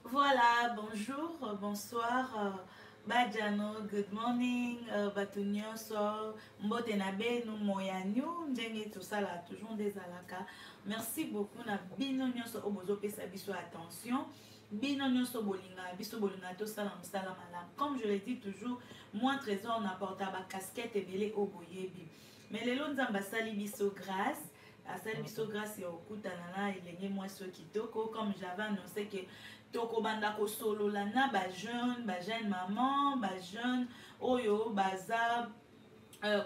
Voilà, bonjour, bonsoir, Badiano, good morning, Batunyo, so, Mbotenabe, nous moyanyo, ndenge tout ça là, toujours des alaka. Merci beaucoup, na bino nyonso obozo pesa biso attention. Bino nyonso bolinga, biso bolinga to sala msala malam. Comme je le dis toujours, moi trésor n'apporte ba casquette et belé oboyebi. Mais les longs ambassali biso grâce. Asali biso grâce ya okutana na elenge mwasi kitoko, comme j'avais annoncé que toko banda ko solo la na ba jeune maman, ba jeune oyo baza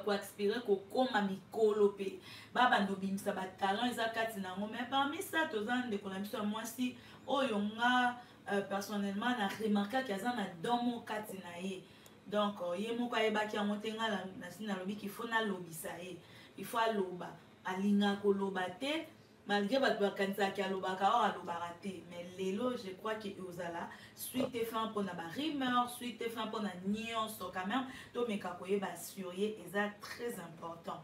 ko aspirer ko koma mikolo pe baba no bimisa ba talent eza kati na ngo. Mais parmi ça tozan de kona biso mwasi oyo nga personnellement na remarqué que aza na domo kati na ye. Donc ye moko ayebaki yango te nga na sina lobi qu'il faut na lobisa ye, il faut aloba alinga koloba te malgré bato bakanisaki alobaka or alobaka te. Mais lelo je crois que ozala suite fin mpona barimeur, suite fin mpona nyonso quand même tomeka koyeba sur ye eza très important.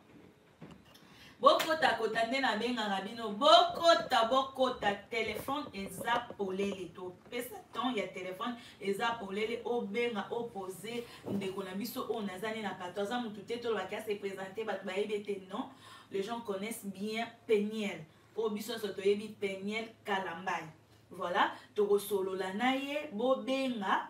Bokota kota nde na bengaka bino bokota téléphone eza polele to pesa temps ya téléphone eza polele obenga opposé ndeko na biso o nazani na 14 ans mutu te to baka se présenter bato bayebi te. Non, les gens connaissent bien Peniel o biso so toyebi Peniel Kalambai. Voilà, to solo la naye bobenga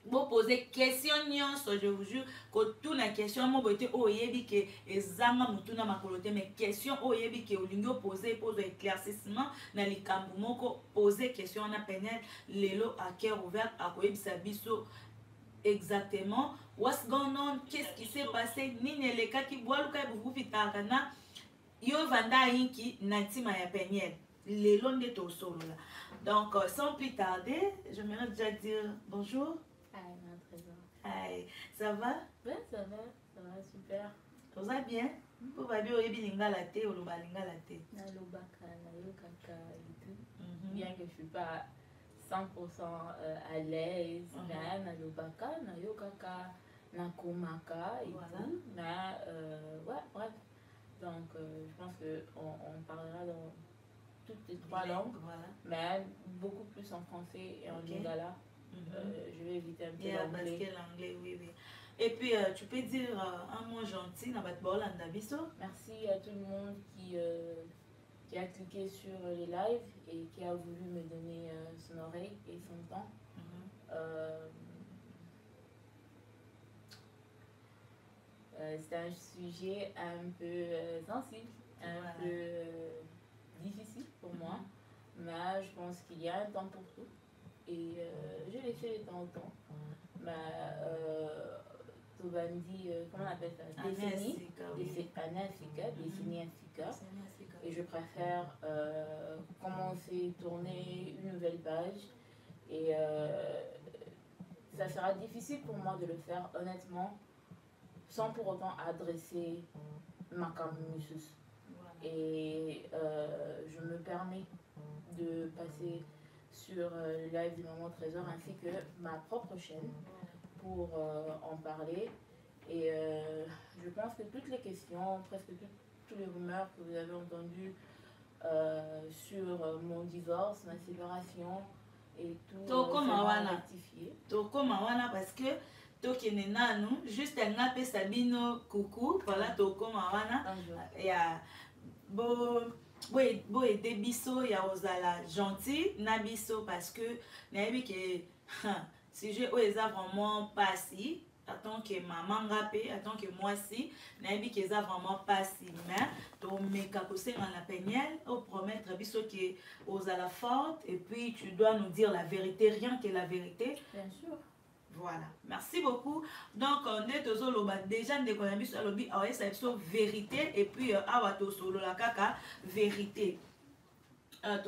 bo poser question nyonso, je vous jure que tout la question mo bote oyebi ke ezanga mutuna makolote, mais question oyebi ke olingo poser pose éclaircissement na likambu moko poser question na Peniel lelo à cœur ouvert à koyebisa biso exactement what's going on, qu'est-ce qui s'est passé, nini eleka ki bwaluka bubu pitaka na yo vanda yinki na ntima ya Peniel lelo nde to solo la. Donc sans plus tarder, j'aimerais déjà dire bonjour. Hi, ma trésor. Hi, ça va? Ben, ça va super. Ça va bien? Pour va bien, oyebi lingala te, ou loba lingala te. Na lobaka, na yokaka et tout. Bien que je suis pas 100% à l'aise, mais na lobaka, na yokaka, na komaka et tout. Mais ouais, bref. Donc, je pense qu'on parlera dans toutes les trois langues, mais beaucoup plus en français et en lingala. Je vais éviter un peu l'anglais. Parce que l'anglais, oui, oui. Et puis, tu peux dire un mot gentil dans votre bol en abisso. Merci à tout le monde qui a cliqué sur les lives et qui a voulu me donner son oreille et son temps. C'est un sujet un peu sensible, un peu difficile pour moi, mais je pense qu'il y a un temps pour tout. Et je l'ai fait de temps en temps. Tobandi, comment on appelle ça? Décennie Africa. Et je préfère commencer, tourner une nouvelle page. Et ça sera difficile pour moi de le faire honnêtement, sans pour autant adresser ma camus. Et je me permets de passer sur le live du Moment Trésor ainsi que ma propre chaîne pour en parler. Et je pense que toutes les questions, presque toutes les rumeurs que vous avez entendues sur mon divorce, ma séparation et tout, seront rectifiées. Toko mawana parce que tokene nanu juste nga pe Sabino coucou, voilà toko mawana ya bo aider biso ya ozala gentil na biso parce que nayebi que sujet o eza vraiment passé en tant que maman ngapé, en tant que moi si nayebi que eza vraiment passé, mais to meka kosenga na Peniel o promettre biso que ozala forte et puis tu dois nous dire la vérité, rien que la vérité. Bien sûr. Voilà, merci beaucoup. Donc, on est au solo, déjà, on a vu sur le vérité, et puis, awa solo la kaka, vérité.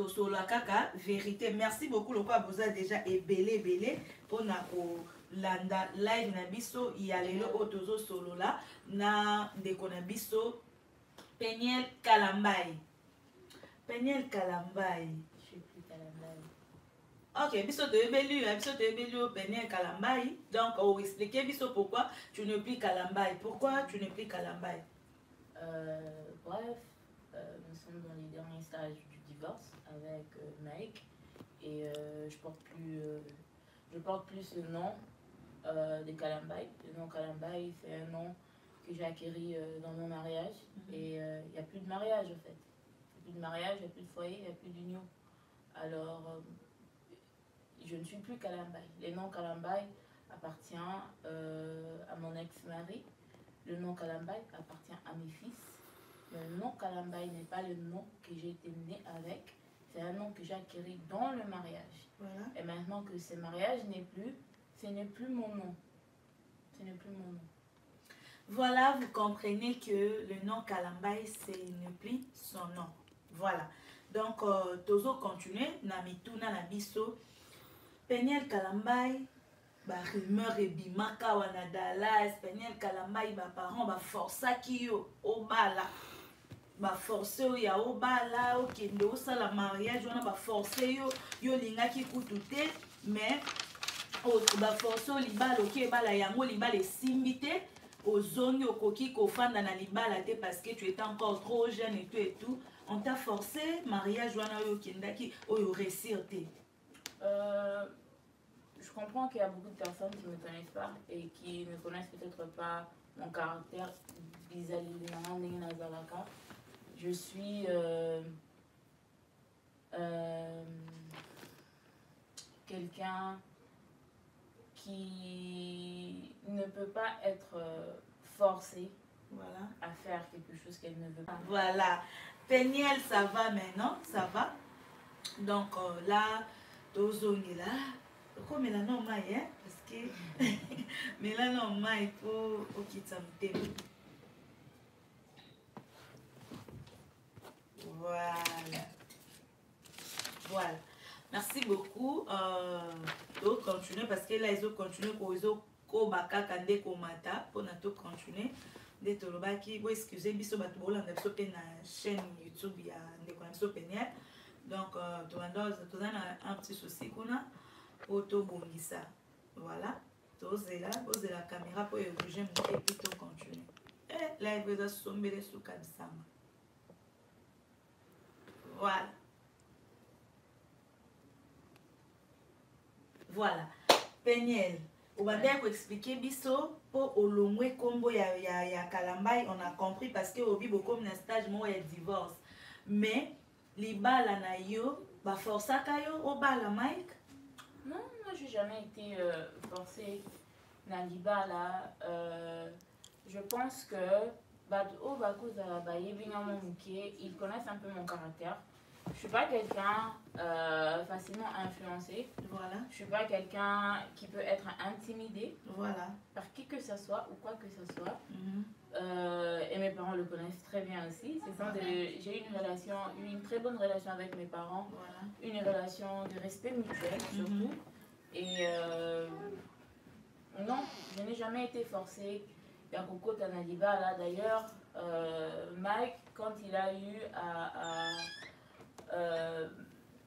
Solo la kaka, vérité. Merci beaucoup, le quoi vous a déjà belé, on a landa live na biso, il y a le otozo solo là, na de konabiso, Peniel Kalambai. Peniel Kalambai. Je suis plus Kalambai. Ok, biso te ebelu Peniel Kalambai. Donc, on va expliquer biso pourquoi tu n'es plus Kalambai. Pourquoi tu n'es plus Kalambai? Bref, nous sommes dans les derniers stages du divorce avec Mike. Et je porte plus le nom de Kalambay. Le nom Kalambay, c'est un nom que j'ai acquis dans mon mariage. Et il n'y a plus de mariage en fait. Il n'y a plus de mariage, il n'y a plus de foyer, il n'y a plus d'union. Alors, je ne suis plus Kalambay. Le nom Kalambay appartient à mon ex-mari. Le nom Kalambay appartient à mes fils. Le nom Kalambay n'est pas le nom que j'ai été née avec. C'est un nom que j'ai acquis dans le mariage. Voilà. Et maintenant que ce mariage ce n'est plus mon nom. Ce n'est plus mon nom. Voilà, vous comprenez que le nom Kalambay, ce n'est plus son nom. Voilà. Donc, tozo continuer, namituna nabiso. Peniel Kalambay, ba rumeur ebimaka wana Dallas. Peniel Kalambay, ba parents ba força ki yo obala. Ba forcé ya obala, okende osala mariage wana ba forcé yo lingaki kutu te, mais ba forcé libala oki ebala yango libala esimbi te. Ozongi okoki kofanda na libala te parce que tu étais encore trop jeune et tout. On t'a forcé, mariage wana oyo kendaki oyo réussir te. Je comprends qu'il y a beaucoup de personnes qui ne me connaissent pas et qui ne connaissent peut-être pas mon caractère bizarre. Je suis quelqu'un qui ne peut pas être forcée, voilà, à faire quelque chose qu'elle ne veut pas. Voilà. Peniel, ça va maintenant, ça va. Donc là, tozongi là, comme elle a non maille, hein, parce que mais là non maille pour okitsamte. Voilà. Voilà. Merci beaucoup. Donc continuer parce que là ils ont continué pour ils ont kobaka kande komata pour na to continuer. De tolobaki bo excusez biso bato bolanda biso pe na chaîne YouTube ya ndeko biso Peniel. Donc tozana un petit souci kuna pour to bongisa. Voilà. Tozela la caméra pour obliger mon et to continuer. Et là il va sombrer sous kabisama. Voilà. Voilà. Peniel, on va bien expliquer biso pour olongwe combo ya Kalambay, on a compris parce que au bibo comme un stage moi ya divorce. Mais libala na yo ba forçaka yo au bala Mike? Non, moi j'ai jamais été forcée na libala. Je pense que ils connaissent un peu mon caractère. Je suis pas quelqu'un facilement influencé. Voilà. Je suis pas quelqu'un qui peut être intimidé. Voilà. Par qui que ce soit ou quoi que ce soit. Et mes parents le connaissent très bien aussi. J'ai une très bonne relation avec mes parents. Voilà. Une relation de respect mutuel surtout. Et non, je n'ai jamais été forcée. Yakoko Tanadiba là d'ailleurs, Mike, quand il a eu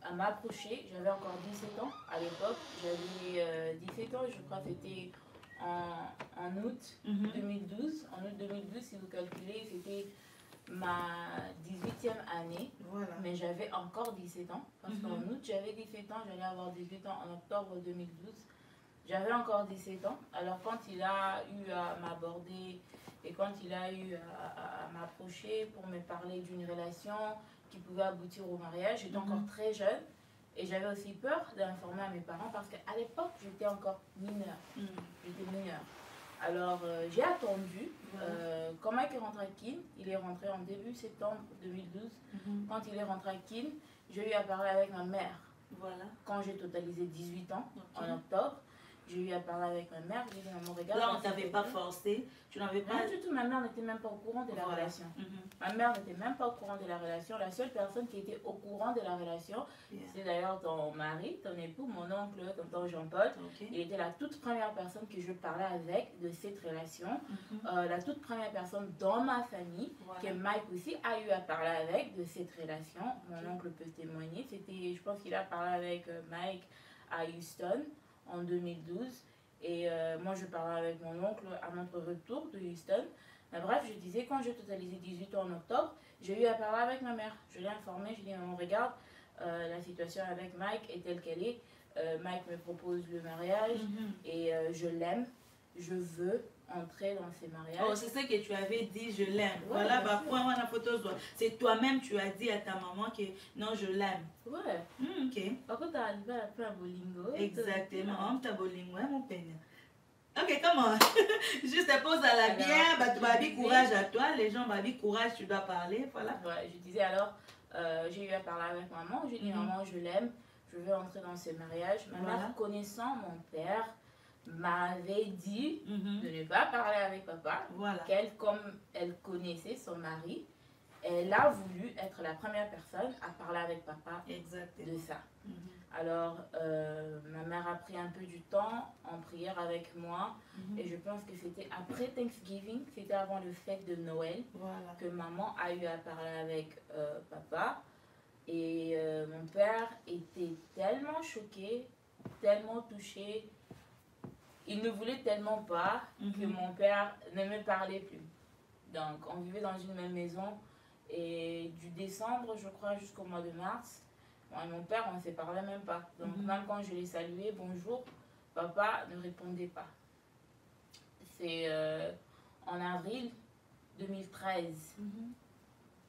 à m'approcher, j'avais encore 17 ans à l'époque, j'avais 17 ans, je crois que c'était en août 2012. En août 2012, si vous calculez, c'était ma 18e année, voilà. Mais j'avais encore 17 ans, parce qu'en août j'avais 17 ans, j'allais avoir 18 ans en octobre 2012. J'avais encore 17 ans, alors quand il a eu à m'aborder et quand il a eu à m'approcher pour me parler d'une relation qui pouvait aboutir au mariage, j'étais encore très jeune et j'avais aussi peur d'informer à mes parents parce qu'à l'époque, j'étais encore mineure. J'étais mineure. Alors j'ai attendu, quand Mike est rentré à Kin, il est rentré en début septembre 2012, quand il est rentré à Kin, j'ai eu à parler avec ma mère. Voilà. Quand j'ai totalisé 18 ans, en octobre, j'ai eu à parler avec ma mère, j'ai dit maman regarde. Là on t'avait pas forcé, tu n'avais pas... Non du tout, ma mère n'était même pas au courant de la relation. Ma mère n'était même pas au courant de la relation. La seule personne qui était au courant de la relation, c'est d'ailleurs ton mari, ton époux, mon oncle, tonton Jean-Paul. Il était la toute première personne que je parlais avec de cette relation. La toute première personne dans ma famille, que Mike aussi a eu à parler avec de cette relation. Mon oncle peut témoigner. Je pense qu'il a parlé avec Mike à Houston en 2012 et moi je parlais avec mon oncle à notre retour de Houston. Mais bref, je disais quand j'ai totalisé 18 ans en octobre, j'ai eu à parler avec ma mère. Je l'ai informée, je lui ai dit maman regarde, la situation avec Mike est telle qu'elle est. Mike me propose le mariage et je l'aime. Je veux entrer dans ces mariages. Oh, c'est ce que tu avais dit, je l'aime. Ouais, voilà, bah, point, la photo, c'est toi-même, tu as dit à ta maman que non, je l'aime. Ouais. Ok. Par contre, tu as arrivé à la fin à Bolingo. Exactement, tu as Bolingo, mon peigne. Ok, comment? Juste pose à la bière, bah, tu vas dire courage à toi, les gens vont dire courage, tu dois parler, voilà. Ouais, je disais alors, j'ai eu à parler avec maman, j'ai dit maman, je l'aime, je veux entrer dans ce mariage. Ma mère, connaissant mon père, m'avait dit de ne pas parler avec papa, qu'elle, comme elle connaissait son mari, elle a voulu être la première personne à parler avec papa de ça. Alors, ma mère a pris un peu du temps en prière avec moi et je pense que c'était après Thanksgiving, c'était avant le fête de Noël, que maman a eu à parler avec papa. Et mon père était tellement choqué, tellement touché. Il ne voulait tellement pas que mon père ne me parlait plus. Donc, on vivait dans une même maison. Et du décembre, je crois, jusqu'au mois de mars, moi et mon père, on ne se parlait même pas. Donc, même quand je l'ai salué, bonjour, papa ne répondait pas. C'est en avril 2013,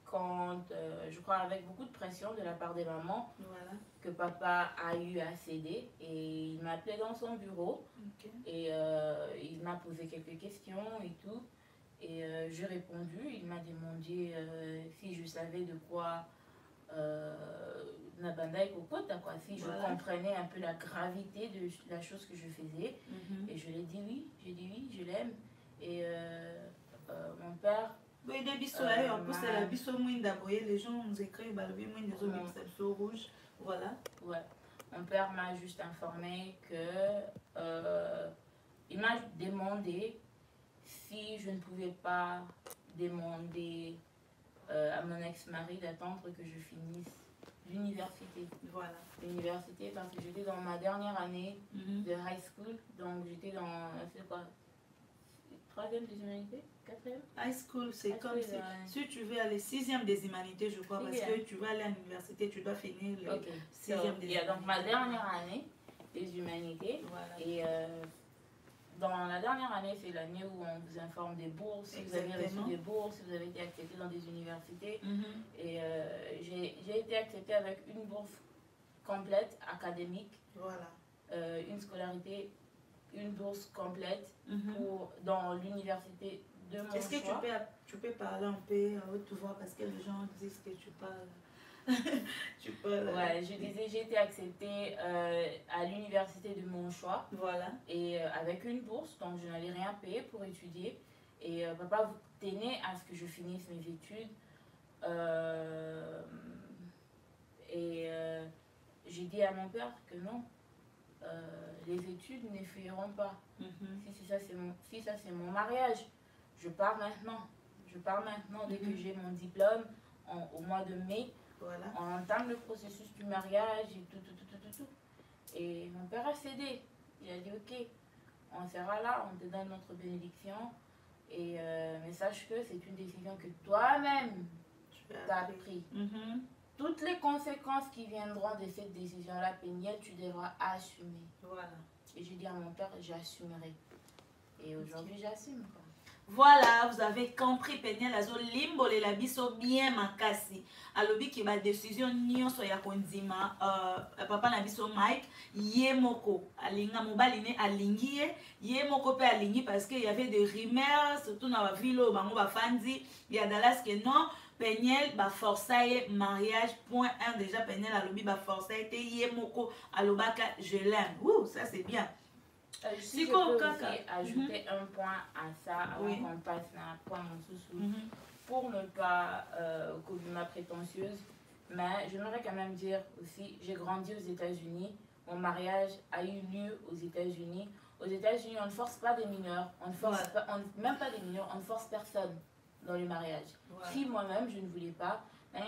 quand, je crois, avec beaucoup de pression de la part des mamans, que papa a eu à céder. Et il m'a appelé dans son bureau et il m'a posé quelques questions et tout. Et j'ai répondu, il m'a demandé si je savais de quoi Nabanda et Kokota, quoi, si je comprenais un peu la gravité de la chose que je faisais. Et je lui ai dit oui, j'ai dit oui, je l'aime. Et mon père... Oui, des bisous là, en plus c'est la bisou mouinda, les gens nous écrivent, bah, le mouinda, les bisous rouge, voilà. Ouais, mon père m'a juste informé que il m'a demandé si je ne pouvais pas demander à mon ex-mari d'attendre que je finisse l'université. Voilà. L'université parce que j'étais dans ma dernière année de high school, donc j'étais dans, c'est quoi, 3e des humanités, 4e. High school, c'est comme si tu veux aller 6e des humanités, je crois, parce que tu vas aller à l'université, tu dois finir le 6e des humanités. Donc ma dernière année des humanités. Et dans la dernière année, c'est l'année où on vous informe des bourses, si vous avez reçu des bourses, si vous avez été accepté dans des universités. Et j'ai été acceptée avec une bourse complète académique, une scolarité, une bourse complète dans l'université de mon choix. Est-ce que tu peux parler un peu à haute voix parce que les gens disent que tu parles? Ouais, je disais, j'ai été acceptée à l'université de mon choix. Et avec une bourse, donc je n'allais rien payer pour étudier. Et papa tenait à ce que je finisse mes études. J'ai dit à mon père que non, les études ne fuiront pas. Si ça c'est mon mariage, je pars maintenant. Je pars maintenant dès que j'ai mon diplôme au mois de mai. On entame le processus du mariage et tout. Et mon père a cédé. Il a dit ok, on sera là, on te donne notre bénédiction. Mais sache que c'est une décision que toi-même tu as prise. Toutes les conséquences qui viendront de cette décision-là, Péniel, tu devras assumer. Et j'ai dit à mon père, j'assumerai. Et aujourd'hui, j'assume. Voilà, vous avez compris, Péniel, azo limbo le la biso bien makasi. Alobi ki ba décision nyonso ya kondima, papa na biso Mike, ye moko, alinga mobali ne alingi ye moko pe alingi parce qu'il y avait des rumeurs, surtout dans la ville où bango ba fandi, il y a Dallas que non, Péniel ba forçaye mariage, point 1 déjà Péniel alobi ba forçaye te ye moko, alobaka je l'aime. Ouh, ça c'est bien. Si je peux aussi ajouter un point à ça avant qu'on passe à un point mon sous-sous, pour ne pas couvrir ma prétentieuse, mais j'aimerais quand même dire aussi, j'ai grandi aux États-Unis, mon mariage a eu lieu aux États-Unis. Aux États-Unis, on ne force pas des mineurs, on ne force pas, même pas des mineurs, on ne force personne dans le mariage. Si moi-même je ne voulais pas, parce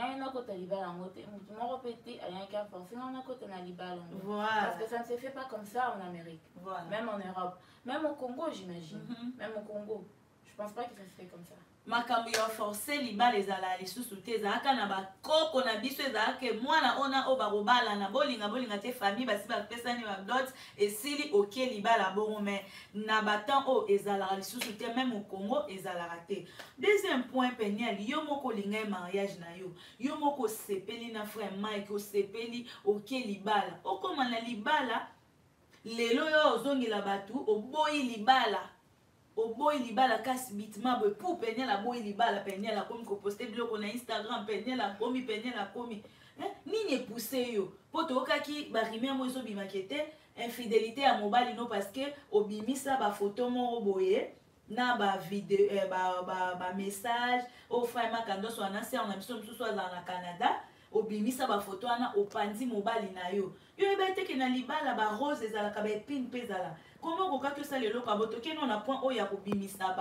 que ça ne se fait pas comme ça en Amérique, même en Europe, même au Congo, j'imagine. Même au Congo, je pense pas que ça se fait comme ça. Makambo ya forcer libala ezala lisusu te ezalaka na bakoko na biso ezalaka mwana ona oyo bakobala na bolinga te famille basi bapesani badot esili oke libala bongo me na batemps oyo ezalaka lisusu te même au Congo ezalaka te. Deuxième point Peniel, yo moko olinga mariage na yo, yo moko osepeli na frère Mike, osepeli oke libala, okoma na libala lelo yo ozongela batu oboyi libala, oboyi libala kasi bitima boye pour Peniel aboyi libala, Peniel akomi ko poster biloko na Instagram, Peniel akomi nini epousse yo po toyokaki barime mo ezobimaki te infidélité ya mobali no parce que obimisa bafoto moko boye na bavideo bamessage ofrai makandoso wana ser na biso mosusu azala na Canada obimisa bafoto wana opandi mobali na yo yeba teke na libala barose ezalaka baepine mpe ezala komo okokaki osala eloko abo tokeno na point oyo ya kobimisa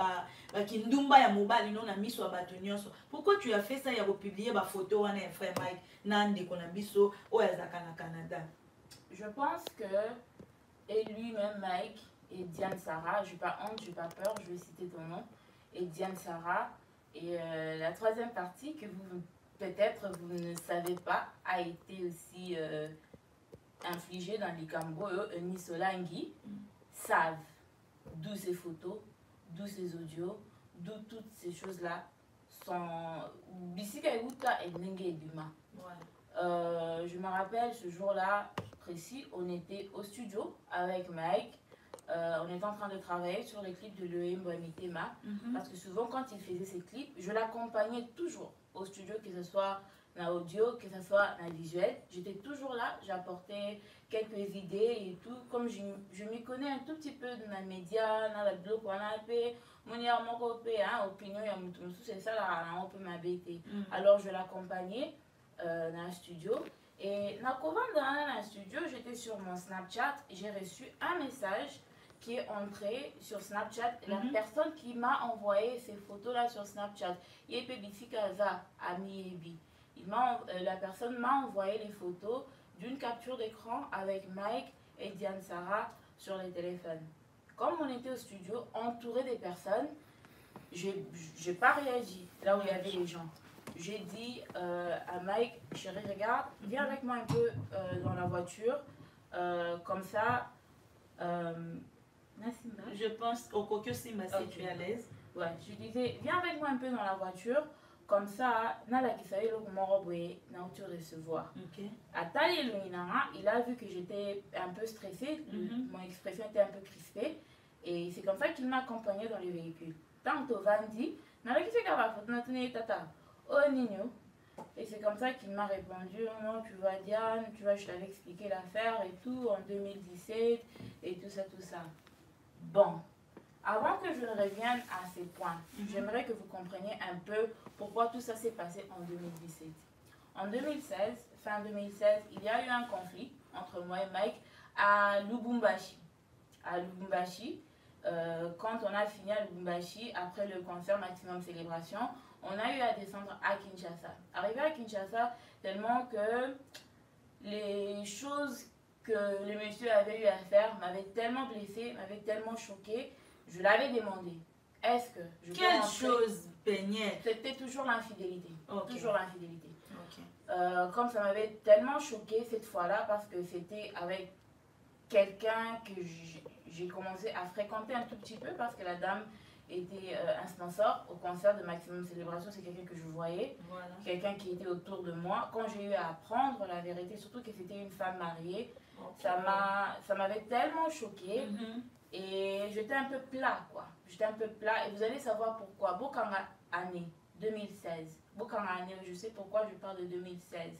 bakindumba ya mobali no na miso ya bato nyonso. Pourquoi tu as fait ça ya kopublier bafoto wana ya frère Mike na ndeko na biso oyo azalaka na Canada? Je pense que et lui-même Mike et Diane Sarah, je n'ai pas honte, je n'ai pas peur, je vais citer ton nom, et Diane Sarah, et la troisième partie que vous peut-être vous ne savez pas a été aussi infligée dans les Cambo, Nisolangi savent d'où ces photos, d'où ces audios, d'où toutes ces choses-là sont Bissika Euta et Nengue et Duma. Je me rappelle ce jour-là précis, on était au studio avec Mike. On était en train de travailler sur les clips de Loïm Boamitema. Parce que souvent, quand il faisait ses clips, je l'accompagnais toujours au studio, que ce soit dans l'audio, que ce soit dans le visuel. J'étais toujours là, j'apportais quelques idées et tout. Comme je m'y connais un tout petit peu dans les médias, dans le blog, on a fait mon opinion, c'est ça, là, on peut m'habiter. Alors, je l'accompagnais dans le studio. Et dans le studio, j'étais sur mon Snapchat, j'ai reçu un message qui est entré sur Snapchat. La personne qui m'a envoyé ces photos-là sur Snapchat, la personne m'a envoyé les photos d'une capture d'écran avec Mike et Diane Sarah sur les téléphones. Comme on était au studio, entouré des personnes, j'ai pas réagi là où il y avait les gens. J'ai dit à Mike, chérie, regarde, viens avec moi un peu dans la voiture, comme ça. Je pense au Kokyo Simba, si tu es à l'aise. Ouais, je disais, viens avec moi un peu dans la voiture, comme ça, Nala Kisaïlo Morobwe, n'a autour de se voir. À Tali il a vu que j'étais un peu stressée, mon expression était un peu crispée, et c'est comme ça qu'il m'a accompagnée dans le véhicule. Tant au Vandi, Nala Kisaïlo Tata, oh Nino. Et c'est comme ça qu'il m'a répondu, non, tu vois Diane, tu vois, je t'avais expliqué l'affaire et tout, en 2017, et tout ça, tout ça. Bon, avant que je revienne à ces points, j'aimerais que vous compreniez un peu pourquoi tout ça s'est passé en 2017. En 2016, fin 2016, il y a eu un conflit entre moi et Mike à Lubumbashi. À Lubumbashi, quand on a fini à Lubumbashi, après le concert Maximum Célébration, on a eu à descendre à Kinshasa. Arrivé à Kinshasa, tellement que les choses que le monsieur avait eu à faire m'avaient tellement blessée, m'avaient tellement choquée, je l'avais demandé. Est-ce que je peux Quelle chose peignait? C'était toujours l'infidélité. Okay. Toujours l'infidélité. Okay. Comme ça m'avait tellement choquée cette fois-là, parce que c'était avec quelqu'un que j'ai commencé à fréquenter un tout petit peu, parce que la dame était un sponsor au concert de Maximum Célébration. C'est quelqu'un que je voyais, quelqu'un qui était autour de moi. Quand j'ai eu à apprendre la vérité, surtout que c'était une femme mariée, ça m'avait tellement choquée. Et j'étais un peu plat, quoi. J'étais un peu plat. Et vous allez savoir pourquoi. Bokanga année 2016. Bokanga année, je sais pourquoi je parle de 2016.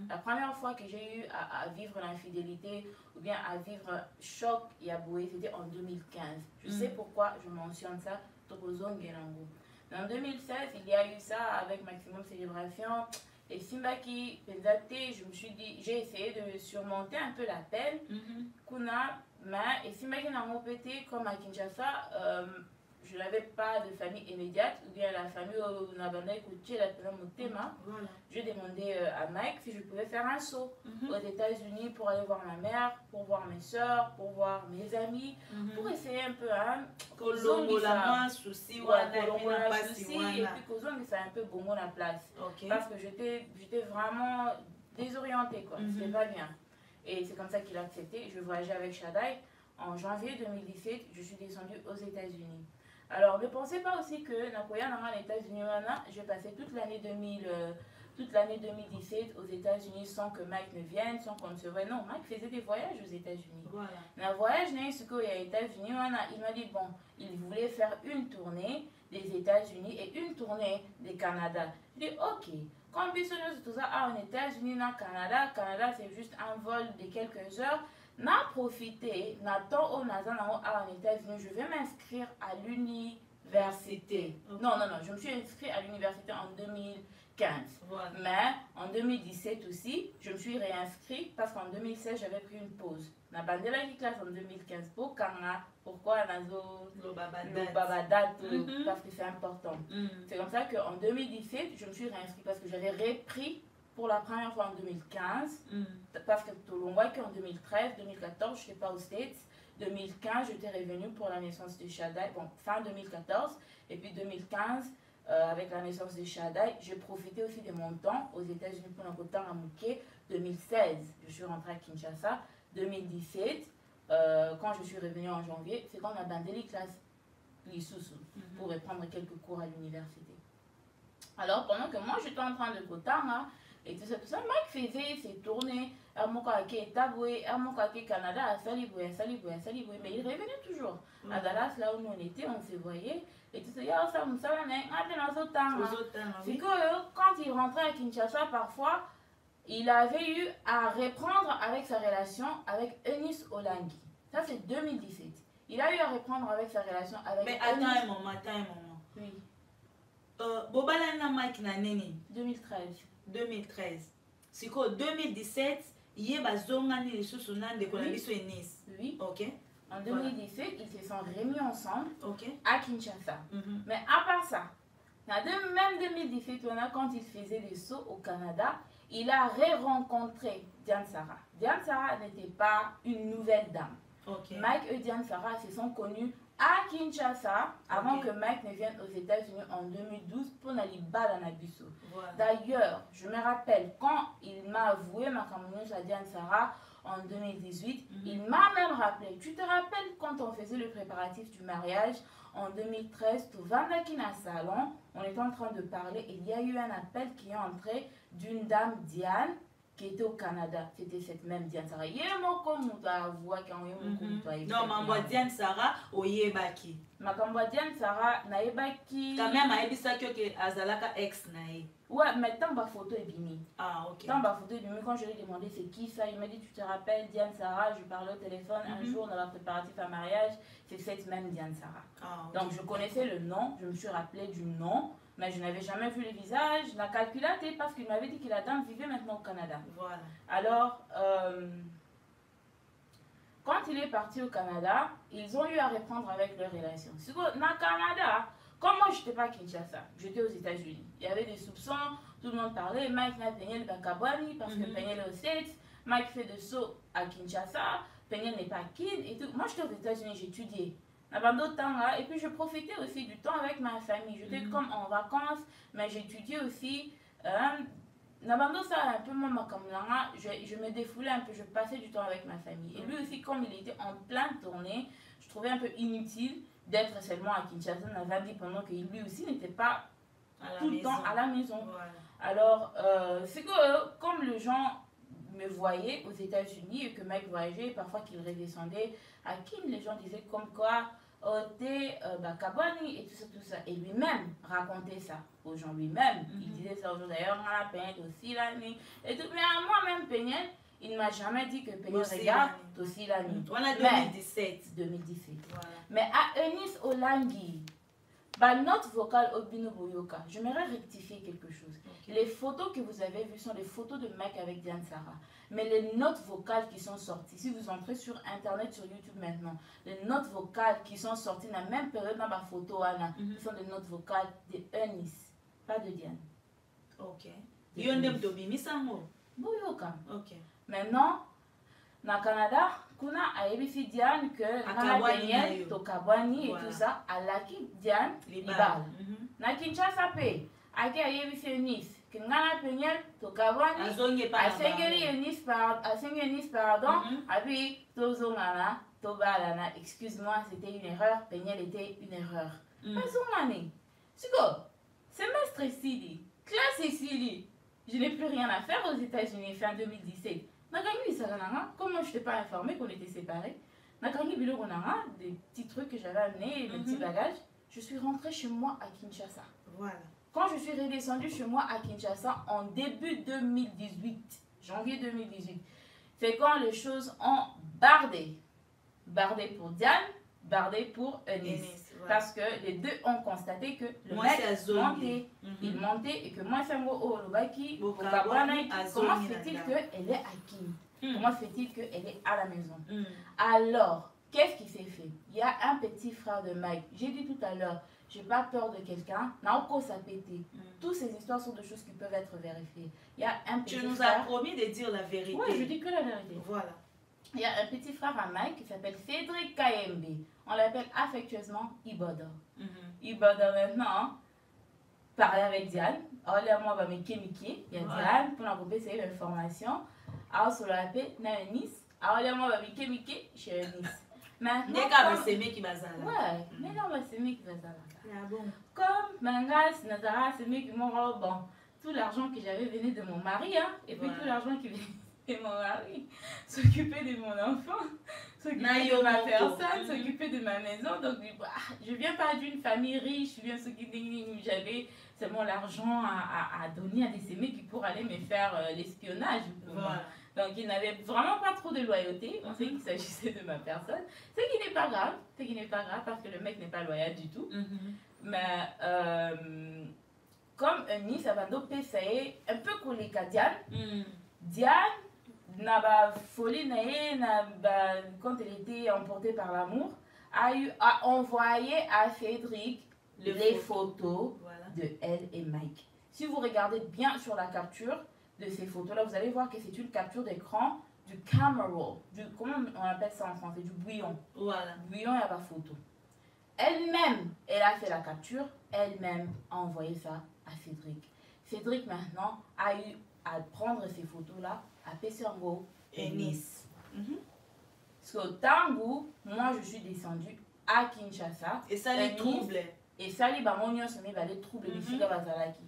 La première fois que j'ai eu à vivre l'infidélité ou bien à vivre choc Yaboué, c'était en 2015. Je sais pourquoi je mentionne ça. En 2016, il y a eu ça avec Maximum Célébration. Et Simbaki Penzate, je me suis dit, j'ai essayé de surmonter un peu la peine. Kuna, mais et Simbaki n'a pas pété comme à Kinshasa. je n'avais pas de famille immédiate, ou bien la famille où on a écouté mon thème, je demandais à Mike si je pouvais faire un saut aux États-Unis pour aller voir ma mère, pour voir mes soeurs, pour voir mes amis, pour essayer un peu à souci, et puis que ça un peu bon la place. Parce que j'étais vraiment désorientée, quoi. C'était pas bien. Et c'est comme ça qu'il a accepté. Je voyageais avec Shaddai. En janvier 2017, je suis descendue aux États-Unis. Alors, ne pensez pas aussi que Nakoya dans les États-Unis, j'ai passé toute l'année 2017 aux États-Unis sans que Mike ne vienne, sans qu'on ne se voie. Non, Mike faisait des voyages aux États-Unis. Mais un voyage, aux États-Unis, il m'a dit, bon, il voulait faire une tournée des États-Unis et une tournée du Canada. Je dis, ok. Quand tout ça aux États-Unis, au Canada, c'est juste un vol de quelques heures. N'a profité, n'attend au NASA aux États-Unis, je vais m'inscrire à l'université. Non, je me suis inscrite à l'université en 2015. Mais en 2017 aussi, je me suis réinscrite parce qu'en 2016, j'avais pris une pause. Na bandela qui classe en 2015 pour Kanga. Pourquoi Nazo le Babadat parce que c'est important. C'est comme ça qu'en 2017, je me suis réinscrite parce que j'avais repris pour la première fois en 2015, parce que tout le monde voit qu'en 2013, 2014, je n'étais pas aux States. 2015, j'étais revenue pour la naissance de Shaddai, bon, fin 2014, et puis 2015, avec la naissance de Shaddai, j'ai profité aussi de mon temps aux États-Unis pour un temps à Mouké. 2016, je suis rentrée à Kinshasa. 2017, quand je suis revenue en janvier, c'est quand on a bandé les classes, les sous-sous, pour reprendre quelques cours à l'université. Alors, pendant que moi, j'étais en train de Kotanga, et tout ça, Mike faisait ses tournées, à Mokake, Taboué, à Mokake, Canada, à Saliboué, mais il revenait toujours. À Dallas, là où nous on était, on se voyait, et tout ça, c'est que quand il rentrait à Kinshasa, parfois, il avait eu à reprendre avec sa relation avec Eunice Olangi. Ça, c'est 2017. Il a eu à reprendre avec sa relation avec Mais attends un moment. Oui. Bobala na Mike na nini 2013. C'est quoi 2017, il y a bazongani les sous de Colabiso et Nice. Oui. Ok. En 2017, ils se sont remis ensemble à Kinshasa. Mais à part ça, même 2017, quand il faisait des sauts au Canada, il a rencontré Diane Sarah. Diane Sarah n'était pas une nouvelle dame. Mike et Diane Sarah se sont connus à Kinshasa avant que Mike ne vienne aux États-Unis en 2012 pour aller à Nabiso. D'ailleurs, je me rappelle quand il m'a avoué ma camerounaise à Diane Sarah en 2018, il m'a même rappelé. Tu te rappelles quand on faisait le préparatif du mariage en 2013, tout Vandakina salon, on était en train de parler et il y a eu un appel qui est entré d'une dame Diane qui était au Canada. C'était cette même Diane Sarah. Non, ma Diane Sarah, oyebaki. Ma Diane Sarah, naebaki. Quand même, aebisa que Azalaka ex nae. Ouais, mais tant ma photo est bini. Ah, ok. Tant ma photo est bini, quand je lui ai demandé c'est qui ça, il m'a dit tu te rappelles Diane Sarah, je parlais au téléphone un jour dans la préparatif à mariage, c'est cette même Diane Sarah. Ah, okay. Donc je connaissais le nom, je me suis rappelé du nom. Mais je n'avais jamais vu le visage, je l'ai calculé parce qu'il m'avait dit que la dame vivait maintenant au Canada. Voilà. Alors, quand il est parti au Canada, ils ont eu à reprendre avec leur relation. C'est quoi, dans le Canada, comme moi je n'étais pas à Kinshasa, j'étais aux États-Unis. Il y avait des soupçons, tout le monde parlait, Mike n'a peigné le Bakabani parce que Peigné est aux States, Mike fait des sauts à Kinshasa, Peigné n'est pas kid et tout. Moi j'étais aux États-Unis, j'étudiais. Et puis je profitais aussi du temps avec ma famille. J'étais comme en vacances, mais j'étudiais aussi. Je me défoulais un peu, je passais du temps avec ma famille. Et lui aussi, comme il était en pleine tournée, je trouvais un peu inutile d'être seulement à Kinshasa, pendant que lui aussi n'était pas tout le temps à la maison. Voilà. Alors, c'est que comme les gens me voyaient aux États-Unis et que Mike voyageait, parfois qu'il redescendait à Kin, les gens disaient comme quoi Bakabani et tout ça. Et lui-même racontait ça aux gens, lui-même. Il disait ça aux gens. D'ailleurs, on a peigné aussi la nuit. Et tout. Mais à moi-même, Peigné, il ne m'a jamais dit que Peigné regarde aussi la nuit. On a 2017. Voilà. Mais à Eunice Olangi, Bah, note vocale Obino Boyoka, j'aimerais rectifier quelque chose. Okay. Les photos que vous avez vues sont les photos de Mike avec Diane Sarah. Mais les notes vocales qui sont sorties, si vous entrez sur Internet, sur YouTube maintenant, les notes vocales qui sont sorties dans la même période dans ma photo, Anna, sont des notes vocales de Eunice, pas de Diane. Ok. Yondem Tobimi Sango. Boyoka. Ok. Maintenant, dans le Canada, kuna ayebi Diane que Daniel Tokabwani et tout ça, à Laki Diane Libal. Na Kinshasa pe, ake ayebi Eunice. Ngana Peniel, Tokabwani, Asengeli Eunice, pardon, abi Tozongana, Tobalana, excuse-moi, c'était une erreur, Peniel était une erreur. Mazongani. Suko, semestre ici, classe ici, je n'ai plus rien à faire aux États-Unis fin 2017. Comme moi je t'ai pas informé qu'on était séparés, des petits trucs que j'avais amenés, des petits bagages, je suis rentrée chez moi à Kinshasa. Voilà. Quand je suis redescendue chez moi à Kinshasa en début 2018, janvier 2018, c'est quand les choses ont bardé. Bardé pour Diane, bardé pour Eunice. Voilà. Parce que les deux ont constaté que le mec montait. Il montait et que moi, c'est comment fait-il qu'elle est à qui? Comment fait-il qu'elle est à la maison? Alors, qu'est-ce qui s'est fait? Il y a un petit frère de Mike. J'ai dit tout à l'heure, j'ai pas peur de quelqu'un. Naoko ça pété. Toutes ces histoires sont des choses qui peuvent être vérifiées. Il y a un petit Tu nous frère... as promis de dire la vérité. Oui, je dis que la vérité. Voilà. Il y a un petit frère à Mike qui s'appelle Cédric Kayembe. On l'appelle affectueusement Ibodo. Ibodo maintenant parlait avec Diane. Alors moi, je vais me il y a Diane pour la couper c'est l'information. Alors je l'appelle Eunice. Alors moi, je vais me chez Eunice. Maintenant, c'est qui va ça. Ouais, mais non, c'est moi qui va ça. Bon. Comme Mangas, Nazara, c'est moi qui m'ont bon, tout l'argent que j'avais venu de mon mari, hein, et puis tout l'argent qui venait de mon mari, s'occuper de mon enfant, s'occuper de ma personne, s'occuper de ma maison. Donc, je viens pas d'une famille riche, je viens j'avais seulement l'argent à donner à des sémés qui pour aller me faire l'espionnage. Voilà. Donc, il n'avait vraiment pas trop de loyauté. On sait qu'il s'agissait de ma personne. Ce qui n'est pas grave. Ce qui n'est pas grave parce que le mec n'est pas loyal du tout. Mais comme Eunice a essayé un peu collé à Diane, Diane n'a pas folie, quand elle était emportée par l'amour, a envoyé à Cédric les photos de elle et Mike. Si vous regardez bien sur la capture de ces photos-là, vous allez voir que c'est une capture d'écran du camera roll, comment on appelle ça en français, du bouillon. Voilà. Bouillon, il n'y a pas photo. Elle-même, elle a fait la capture, elle-même a envoyé ça à Cédric. Cédric, maintenant, a eu à prendre ces photos-là à Pessango et Nice. Parce que Tango, moi, je suis descendue à Kinshasa. Et ça les troublait. Et ça les troubles les filles Bazalaki.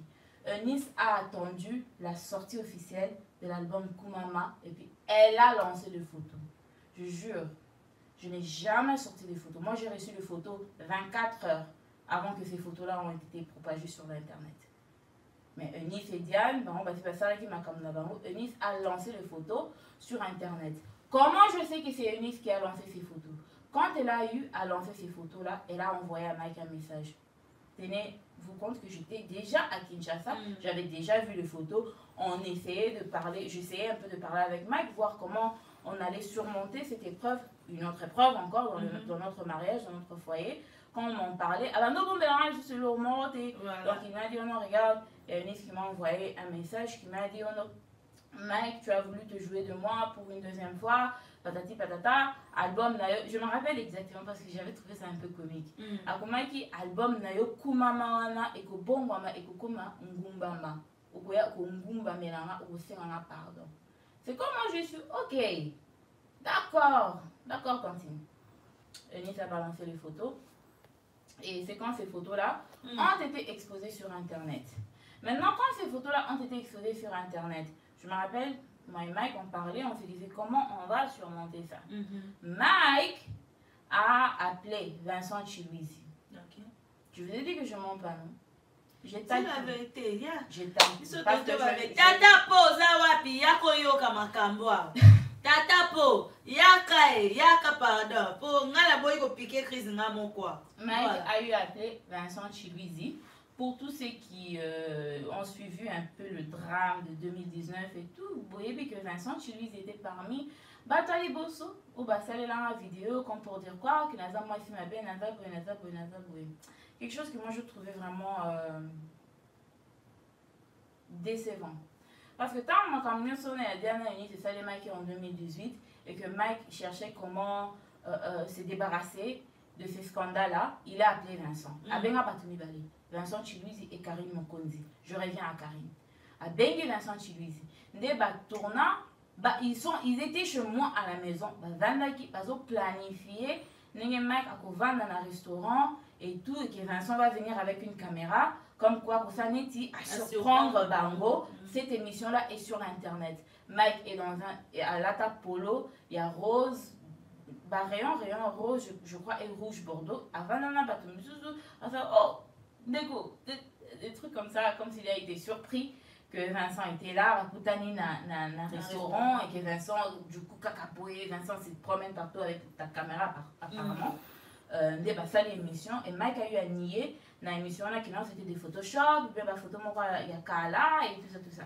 Nice a attendu la sortie officielle de l'album Kumama et puis elle a lancé les photos. Je jure, je n'ai jamais sorti des photos. Moi, j'ai reçu les photos 24 heures avant que ces photos-là ont été propagées sur l'internet. Mais Eunice et Diane, c'est pas ça qui m'a comme Eunice a lancé les photos sur internet. Comment je sais que c'est Eunice qui a lancé ces photos? Quand elle a eu à lancer ces photos-là, elle a envoyé à Mike un message. Tenez-vous compte que j'étais déjà à Kinshasa, j'avais déjà vu les photos, on essayait de parler, j'essayais un peu de parler avec Mike, voir comment on allait surmonter cette épreuve, une autre épreuve encore dans notre mariage, dans notre foyer. Quand on m'en parlait, donc il m'a dit, oh non, regarde, il y a Eunice qui m'a envoyé un message qui m'a dit, oh non, Mike, tu as voulu te jouer de moi pour une deuxième fois, patati patata, album nayo, je me rappelle exactement parce que j'avais trouvé ça un peu comique. Akomaki album nayo kumama wana eko bongwama eko kuma ngumbama. Okoya ko ngumba melanga okosenga pardon. C'est comme moi je suis OK. D'accord, continue. Eunice a balancé les photos. Et c'est quand ces photos-là ont été exposées sur Internet. Maintenant, quand ces photos-là ont été exposées sur Internet, je me rappelle, moi et Mike, on parlait, on se disait comment on va surmonter ça. Mike a appelé Vincent Chiwizi. Je vous ai dit que je mens pas, non? J'ai tapé. C'est la vérité, ya. J'ai tapé. Tata posa wapi, yako yoka makambo. Tata po yaka pardon po ngala boy ko piquer crise ngamo quoi. Mike a eu appelé Vincent Chiluizi. Pour tous ceux qui ont suivi un peu le drame de 2019 et tout, vous voyez bien que Vincent Chiluizi était parmi Batali Bosso ou Basale la vidéo comme pour dire quoi que Naza moi film bien Naza Boy. Quelque chose que moi je trouvais vraiment décevant. Parce que tant que nous sommes la dernière année, c'est ça les Mike en 2018 et que Mike cherchait comment se débarrasser de ces scandales-là, il a appelé Vincent. Abenga Batumi Bali, Vincent Chiluizi et Karine Mokonzi. Je reviens à Karine. Abenga Vincent Chiluizi. Ils étaient chez moi à la maison. Ils ont planifié. Mike a vendre dans un restaurant et tout, et que Vincent va venir avec une caméra. Comme quoi, pour ça, Neti à surprendre Bango. Cette émission-là est sur Internet. Mike est dans à l'Ata Polo, il y a Rose, rayon rose, je crois, et rouge Bordeaux. Avant, oh, des trucs comme ça, comme s'il a été surpris que Vincent était là, Koutani dans un restaurant, et que Vincent, du coup, cacapoé, Vincent se promène partout avec ta caméra, apparemment. Ça l'émission, et Mike a eu à nier dans l'émission là, c'était des Photoshop, puis la photo, il y a Kala, et tout ça.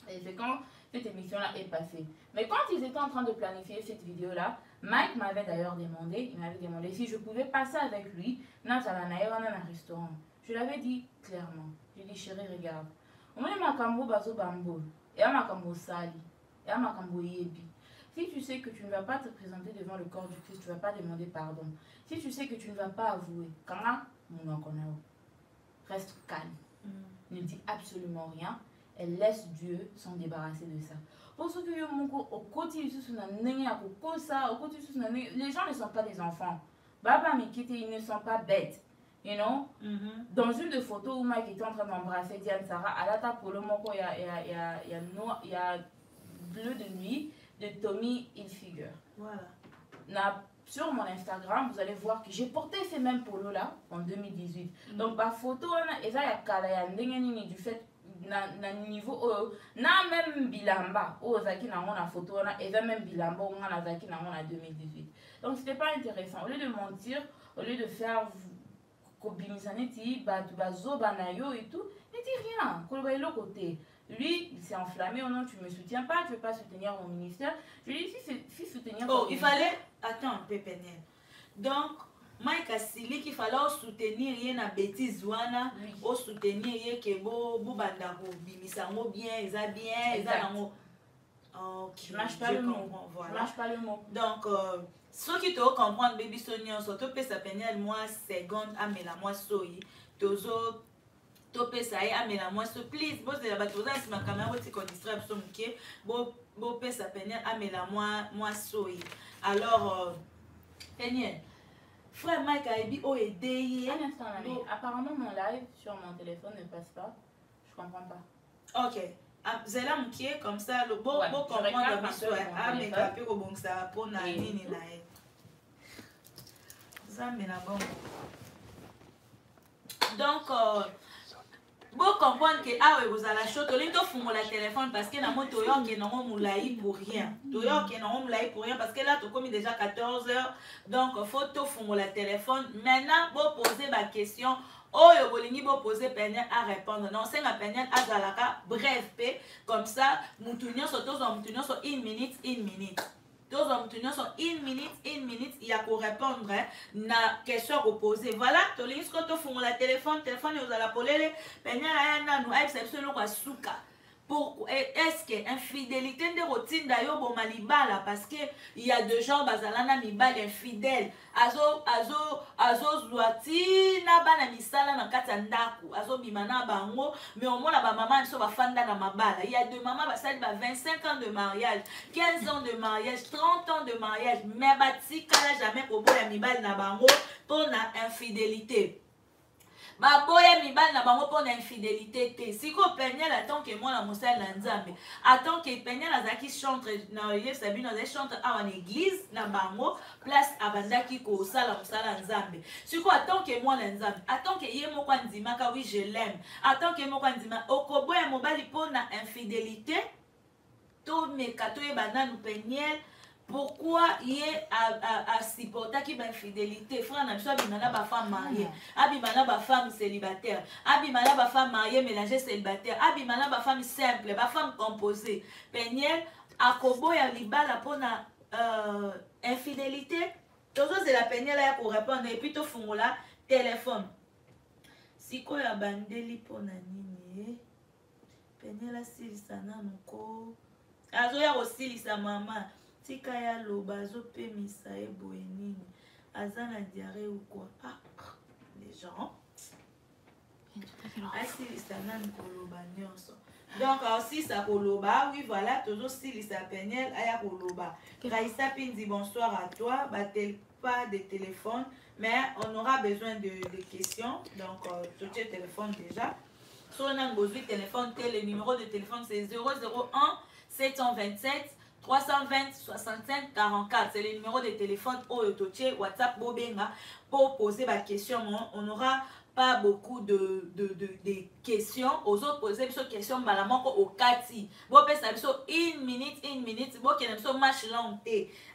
Et c'est quand cette émission là est passée. Mais quand ils étaient en train de planifier cette vidéo là, Mike m'avait d'ailleurs demandé, si je pouvais passer avec lui dans un restaurant. Je l'avais dit clairement. J'ai dit chérie, regarde. On m'a dit makambo bazo bambo, et à makambo sali, et à makambo yebi. Si tu sais que tu ne vas pas te présenter devant le corps du Christ, tu ne vas pas demander pardon. Si tu sais que tu ne vas pas avouer, reste calme. Ne dis absolument rien. Elle laisse Dieu s'en débarrasser de ça. Pour ceux qui au côté les gens ne sont pas des enfants. Baba Mikiti, ils ne sont pas bêtes. You know? Dans une des photos où Mike était en train d'embrasser Diane Sarah, à la table pour le moko, il y a bleu de nuit de Tommy Hilfiger. Voilà. Sur mon Instagram, vous allez voir que j'ai porté ces mêmes polos là en 2018. Donc, ma photo, et ça, il y a du fait na niveau na même bilamba o zaki na mona photo na et même bilamba on a zaki na mona 2018. Donc c'était pas intéressant. Au lieu de mentir, au lieu de faire kobimisani batu bazo banayo et tout, ne dis rien. Kolbailo côté. Lui, il s'est enflammé. Oh non, tu me soutiens pas, tu veux pas soutenir mon ministère. Je lui ai dit si soutenir. Oh, il fallait attends, Pépenel. Donc Mike Asili qu'il fallait soutenir rien à bêtise ouana, ou soutenir que bo banda bo bimisango bien, ils a bien, ils a nango. Ok. Je mâche pas le mot. Voilà. Je mâche pas le mot. Donc ceux qui te comprendre baby Sonia, surtout que ça Pépenel moi seconde à la moi soyi, tozo topé ça y a la moi so please, boss de la batoza si ma caméra ti qu'on distrait so mké, bo pe ça Pépenel à la moi soyi. Alors Pépenel frère Mike a dit oh aider. Un instant, Nani. Apparemment, mon live sur mon téléphone ne passe pas. Je comprends pas. Ok. Vous allez me comme ça, le beau comprendre la mission. Ah, mais capé au bon ça pour Nani ni nae. Ça me la bon. Donc bon comprendre que ah oui vous allez acheter tout l'into fumo la téléphone parce que na moto yo que non moulaï pour rien to yo que non moulaï pour rien parce que là tu commis déjà 14 heures donc faut fumo la téléphone maintenant bon poser ma question oh yo bolingi bon poser Pépenel à répondre non c'est ma Pépenel à zalaka bref comme ça mutunyo surtout mutunyo sur une minute tous les sont une minute, il y a pour répondre na question reposée. Voilà, tu as dit que tu fais le téléphone et vous allez appeler, nous exception quoi souka. Pour est-ce que infidélité de routine d'ailleurs bon malibala parce que il y a des gens bazalana mibal infidèle azo zouati na bana misala na kati ndaku azo bimana bango mais au moins la maman so ba fanda na mabala il y a deux mamans basali ba 25 ans de mariage 15 ans de mariage 30 ans de mariage mais batika jamais ko boya mibal na bango pour na infidélité. Baboya mibali na bango pour infidélité te siko Pépenel attend que moi la mosala na nzambe attend que Pépenel azaki chantre na Sabine azaki chantre à une église na bango place abandaki ko sala mosala nzambe siko attend que moi na nzambe attend que ye moko ndimaka oui je l'aime attend que moko ndima okoboya mobali pour na infidélité to meka to yebana nu Pépenel pourquoi il est à supporter qui est infidélité frère na biso abimana ba femme mariée abimana ba femme célibataire abimana ba femme mariée mélangée célibataire abimana ba femme simple ba femme composée Peniel akoboya libala pona infidélité toujours c'est la Peniel ya pour répondre et puis to fungola téléphone siko ya bandeli pona nini Peniel asilisa nanu ko azoya kosilisa mama tika ya loba azopemisa ye boye nini aza na diarrhée ou quoi les gens asilisa nanu koloba nyonso donc aosilisa koloba oui voilà tozosilisa Peniel aya koloba Raissa Pindi bonsoir à toi pas de téléphone mais on aura besoin de questions donc tu as téléphone déjà si on a besoin de téléphone le numéro de téléphone c'est 001 727 320 65 44. C'est le numéro de téléphone au WhatsApp Bobenga pour poser ma question. On n'aura pas beaucoup de questions. Aux autres poser des questions malamment au kati. Bon ça une minute. Bon qui n'aime match long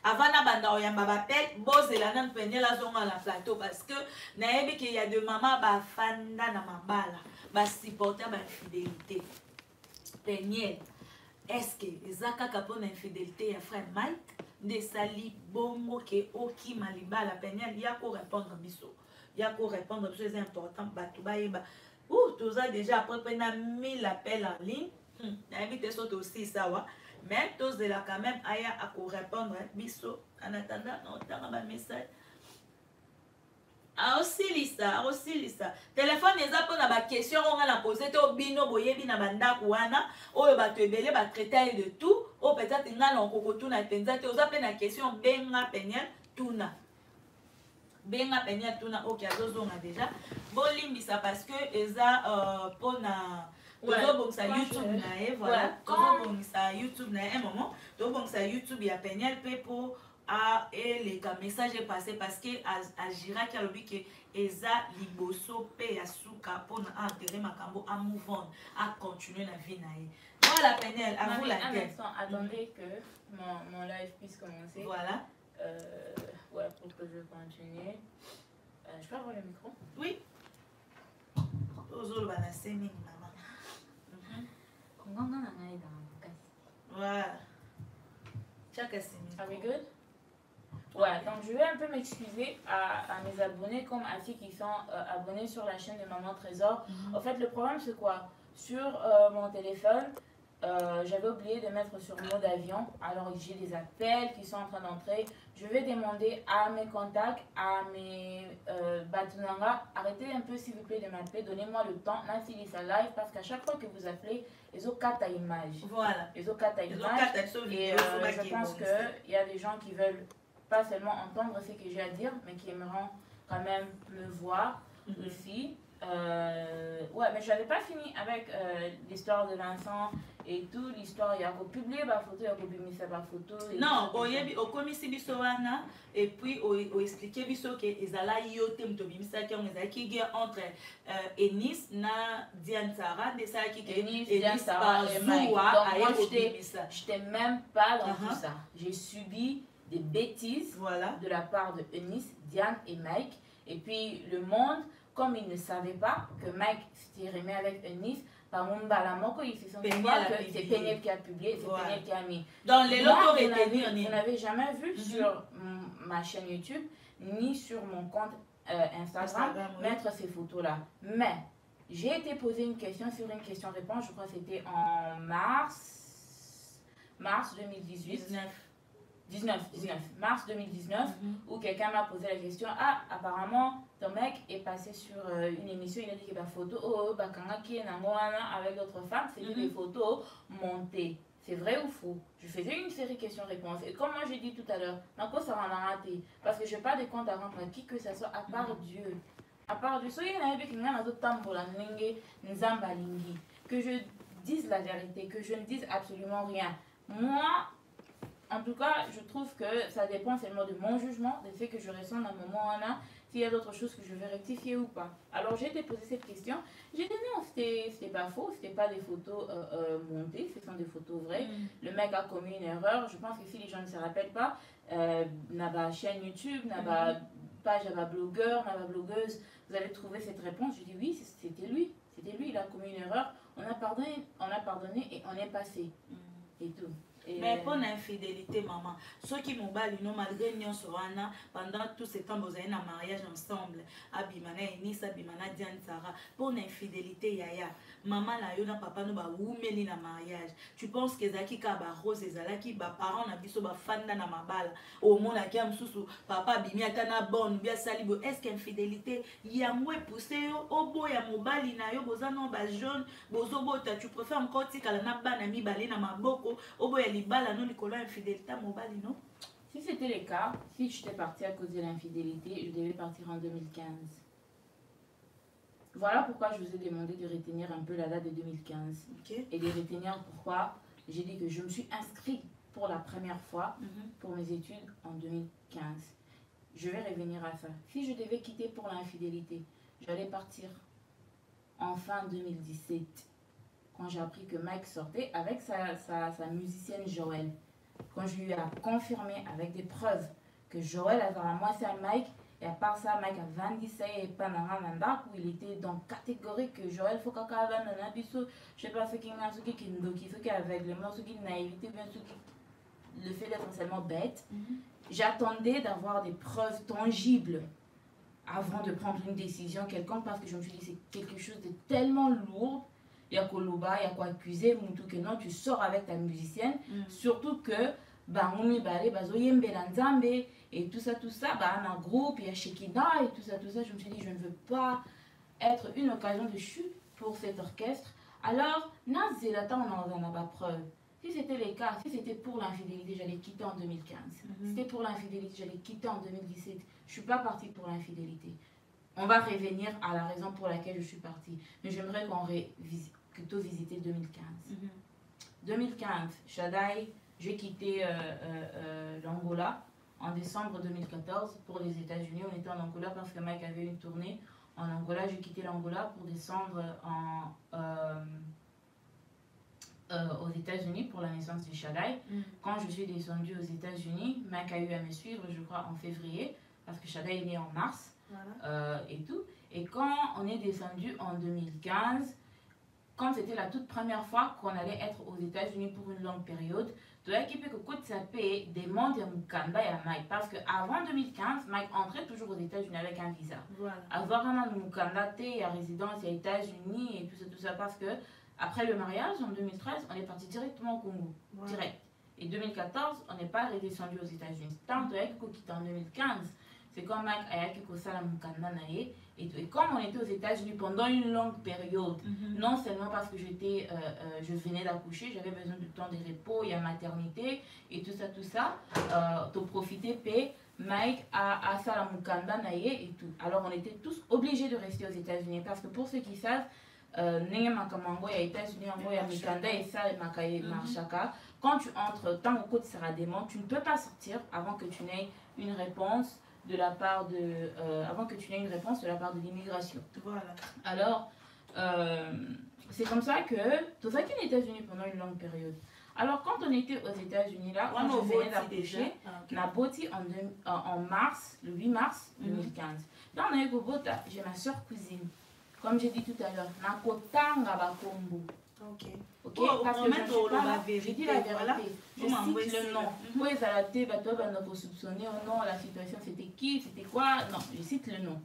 avant na banda oyamba bapel boze la nan penye la zonga la plateau parce que naebi qu'il y a de maman ba fanda na mabala ba supporter ba fidélité. Penye est-ce que ezaka kapona infidélité ya frère Mike de sali bongo ke oki maliba la Peniel ya ko répondre biso c'est important batuba yeba ou tout ça déjà après na 1000 appels en ligne invite sauter aussi ça wa mais tous de là quand même aya à ko répondre biso en attendant on tanga ba message aussi lisa téléphone eza pona ba question on a posé to bino boyebi na banda kuana oyo bato ebele ba traiter de tout o peut-être ngana okoko tuna penza te oza pe na question benga Peniel tuna OK azozonga déjà bolimbisa parce que eza pona tozobongisa YouTube na ye voilà tozobongisa YouTube na ye un moment tozobongisa YouTube ya Peniel pe pour et les messages est passé parce que agira qui a dit que eza liboso pe ya suka pour enterrer makambo à move à continuer la vie naïe. Voilà Peniel, à vous la tête. Attendez que mon live puisse commencer. Voilà. Ouais, pour que je continue. Je peux avoir le micro? Oui. Toujours la scène maman. Voilà. Are we good? Ouais, donc je vais un peu m'excuser à mes abonnés comme à ceux qui sont abonnés sur la chaîne de Maman Trésor. En fait, le problème c'est quoi? Sur mon téléphone, j'avais oublié de mettre sur mode avion. Alors j'ai des appels qui sont en train d'entrer. Je vais demander à mes contacts, à mes batunanga, arrêtez un peu s'il vous plaît de m'appeler. Donnez-moi le temps. Là, c'est ça live parce qu'à chaque fois que vous appelez, ils ont 4 images. Voilà. Ils ont 4 images. Et je pense qu'il y a des gens qui veulent pas seulement entendre ce que j'ai à dire, mais qui aimeront quand même me voir aussi. Ouais, mais je n'avais pas fini avec l'histoire de Vincent et tout, l'histoire, il y a publié ma photo, il y a publié ma photo. Non, au commissi bisoana, et puis au expliqué biso que ezala yote mtobimisa ki on ezaki guerre entre Enis na Diane Sarah, de ça qui Enis Diane Sarah et Mike. Donc moi j'étais même pas dans tout ça. J'ai subi des bêtises de la part de Enis, Diane et Mike. Et puis le monde, comme ils ne savaient pas que Mike s'était remis avec Eunice, par mon balamoko, ils se sont dit que c'est Peniel qui a publié, c'est Peniel qui a mis. Dans les locaux, vous n'avez jamais vu sur ma chaîne YouTube, ni sur mon compte Instagram, mettre ces photos-là. Mais j'ai été posé une question sur une question-réponse, je crois que c'était en mars 2018. 19, mars 2019, où quelqu'un m'a posé la question, apparemment, ton mec est passé sur une émission, il a dit que la photo, qui est avec d'autres femmes, c'est des photos montées. C'est vrai ou faux? Je faisais une série questions-réponses. Et comme moi j'ai dit tout à l'heure, ça m'a raté. Parce que je n'ai pas de compte à rendre à qui que ce soit, à part Dieu. À part Dieu. Que je dise la vérité, que je ne dise absolument rien. Moi, en tout cas, je trouve que ça dépend seulement de mon jugement, des faits que je ressens dans le moment là, s'il y a d'autres choses que je vais rectifier ou pas. Alors j'ai été posé cette question, j'ai dit non, c'était pas faux, c'était pas des photos montées, ce sont des photos vraies. Le mec a commis une erreur, je pense que si les gens ne se rappellent pas, n'a pas chaîne YouTube, n'a pas page, n'a pas blogueur, n'a pas blogueuse, vous allez trouver cette réponse. Je dis oui, c'était lui, il a commis une erreur, on a pardonné et on est passé. Et tout. Et mais pour l'infidélité, maman, ceux qui m'ont bali, malgré nous sur Anna, pendant tout ce temps, vous avez un mariage ensemble, Abimana, Enisa, Abimana, Diane, Sarah, pour l'infidélité, Yaya, maman, la yona, papa, nous, oumeli na mariage. Tu penses que Zaki, Kaba, Rose, Zalaki, ba parents, na biso, ba fanda na mabala, au monde, la kiam, sous, papa, Bimi, atana, bonne, bien salibo, est-ce qu'infidélité, yamwe, poussé, obo, yamobali, na yo, bozano, ba jaune, bozobota, tu préfères encore, tika, la naba, na mi, balé, na maboko, obo, libala non likolo infidélité mobali non. Si c'était le cas, si j'étais partie à cause de l'infidélité, je devais partir en 2015. Voilà pourquoi je vous ai demandé de retenir un peu la date de 2015. Okay. Et de retenir pourquoi j'ai dit que je me suis inscrite pour la première fois pour mes études en 2015. Je vais revenir à ça. Si je devais quitter pour l'infidélité, j'allais partir en fin 2017. Quand j'ai appris que Mike sortait avec sa musicienne Joël. Quand je lui ai confirmé avec des preuves que Joël avait moi c'est un Mike, et à part ça, Mike a vendissé et pas où il était dans catégorie que Joël faut qu'il ait je sais pas ce qu'il a, ce qui est aveuglement, ce qui est naïveté, bien ce qui le fait d'être seulement bête. J'attendais d'avoir des preuves tangibles avant de prendre une décision quelconque parce que je me suis dit c'est quelque chose de tellement lourd. Il y a Koloba, il y a quoi accuser, que non, tu sors avec ta musicienne, surtout que Bangoumi Balé, Bazoyembe Lanzambe, et tout ça, un groupe, il y a Shekida, et tout ça, je me suis dit, je ne veux pas être une occasion de chute pour cet orchestre. Alors, Nazélata, on n'en a pas preuve. Si c'était le cas, si c'était pour l'infidélité, j'allais quitter en 2015. Si c'était pour l'infidélité, j'allais quitter en 2017. Je ne suis pas partie pour l'infidélité. On va revenir à la raison pour laquelle je suis partie. Mais j'aimerais qu'on plutôt visiter 2015. 2015, Shaddai, j'ai quitté l'Angola en décembre 2014 pour les États-Unis. On était en Angola parce que Mike avait une tournée en Angola. J'ai quitté l'Angola pour descendre aux États-Unis pour la naissance de Shaddai. Quand je suis descendue aux États-Unis, Mike a eu à me suivre, je crois, en février parce que Shaddai est né en mars et tout. Et quand on est descendu en 2015, quand c'était la toute première fois qu'on allait être aux États-Unis pour une longue période, tu as équipé que Côte Sapé demande à Mukanda et à Mike. Parce qu'avant 2015, Mike entrait toujours aux États-Unis avec un visa. Avoir un Mukanda, il y a résidence, il y a États-Unis et tout ça. Parce que après le mariage, en 2013, on est parti directement au Congo. Direct. Et 2014, on n'est pas redescendu aux États-Unis. Tant que tu as quitté en 2015, c'est quand Mike a équipé Sala Mukanda naé. Et comme on était aux États-Unis pendant une longue période, non seulement parce que je venais d'accoucher, j'avais besoin de temps de repos, il y a maternité et tout ça, tu profiter, Mike a Sala Mukanda naé et tout. Alors on était tous obligés de rester aux États-Unis parce que pour ceux qui savent, Nenge Makamango, il y a États-Unis, il y a Mukanda et ça, et Makaye Marshaka. Quand tu entres, tant au côté sera dément, tu ne peux pas sortir avant que tu n'aies une réponse de la part de avant que tu n'aies une réponse de la part de l'immigration. Voilà. Alors c'est comme ça que tu as été aux États-Unis pendant une longue période. Alors quand on était aux États-Unis là, quand je venais d'accoucher, on a bâti en mars, le 8 mars 2015. Là on a eu Bogota, j'ai ma soeur cousine. Comme j'ai dit tout à l'heure, na kotanga bakombo. Ok. Ok, parce que j'ai dit la vérité. Je cite le nom. Pour les alatés, on soupçonner au nom, la situation c'était qui, c'était quoi. Non, je cite le nom.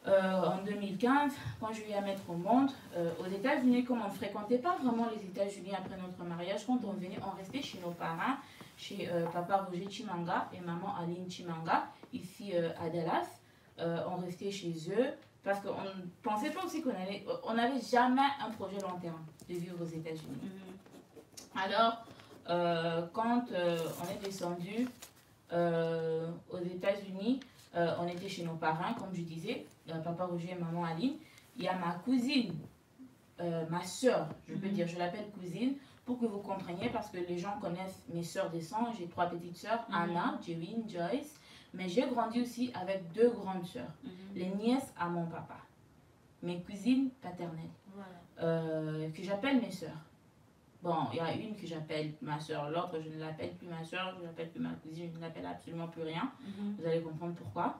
En 2015, quand je lui ai à mettre au monde, aux États-Unis, comme on ne fréquentait pas vraiment les États-Unis après notre mariage, quand on venait, on restait chez nos parents, chez papa Roger Chimanga et maman Aline Chimanga, ici à Dallas. On restait chez eux. Parce qu'on ne pensait pas aussi on n'avait jamais un projet long terme de vivre aux États-Unis. Alors, quand on est descendu aux États-Unis, on était chez nos parents, comme je disais, papa Roger et maman Aline. Il y a ma cousine, ma soeur, je peux dire, je l'appelle cousine. pour que vous compreniez, parce que les gens connaissent mes sœurs de sang. J'ai 3 petites sœurs, Anna, Jewin, Joyce. Mais j'ai grandi aussi avec 2 grandes sœurs, les nièces à mon papa, mes cousines paternelles, que j'appelle mes sœurs. Bon, il y a une que j'appelle ma sœur, l'autre je ne l'appelle plus ma sœur, je ne l'appelle plus ma cousine, je ne l'appelle absolument plus rien. Vous allez comprendre pourquoi.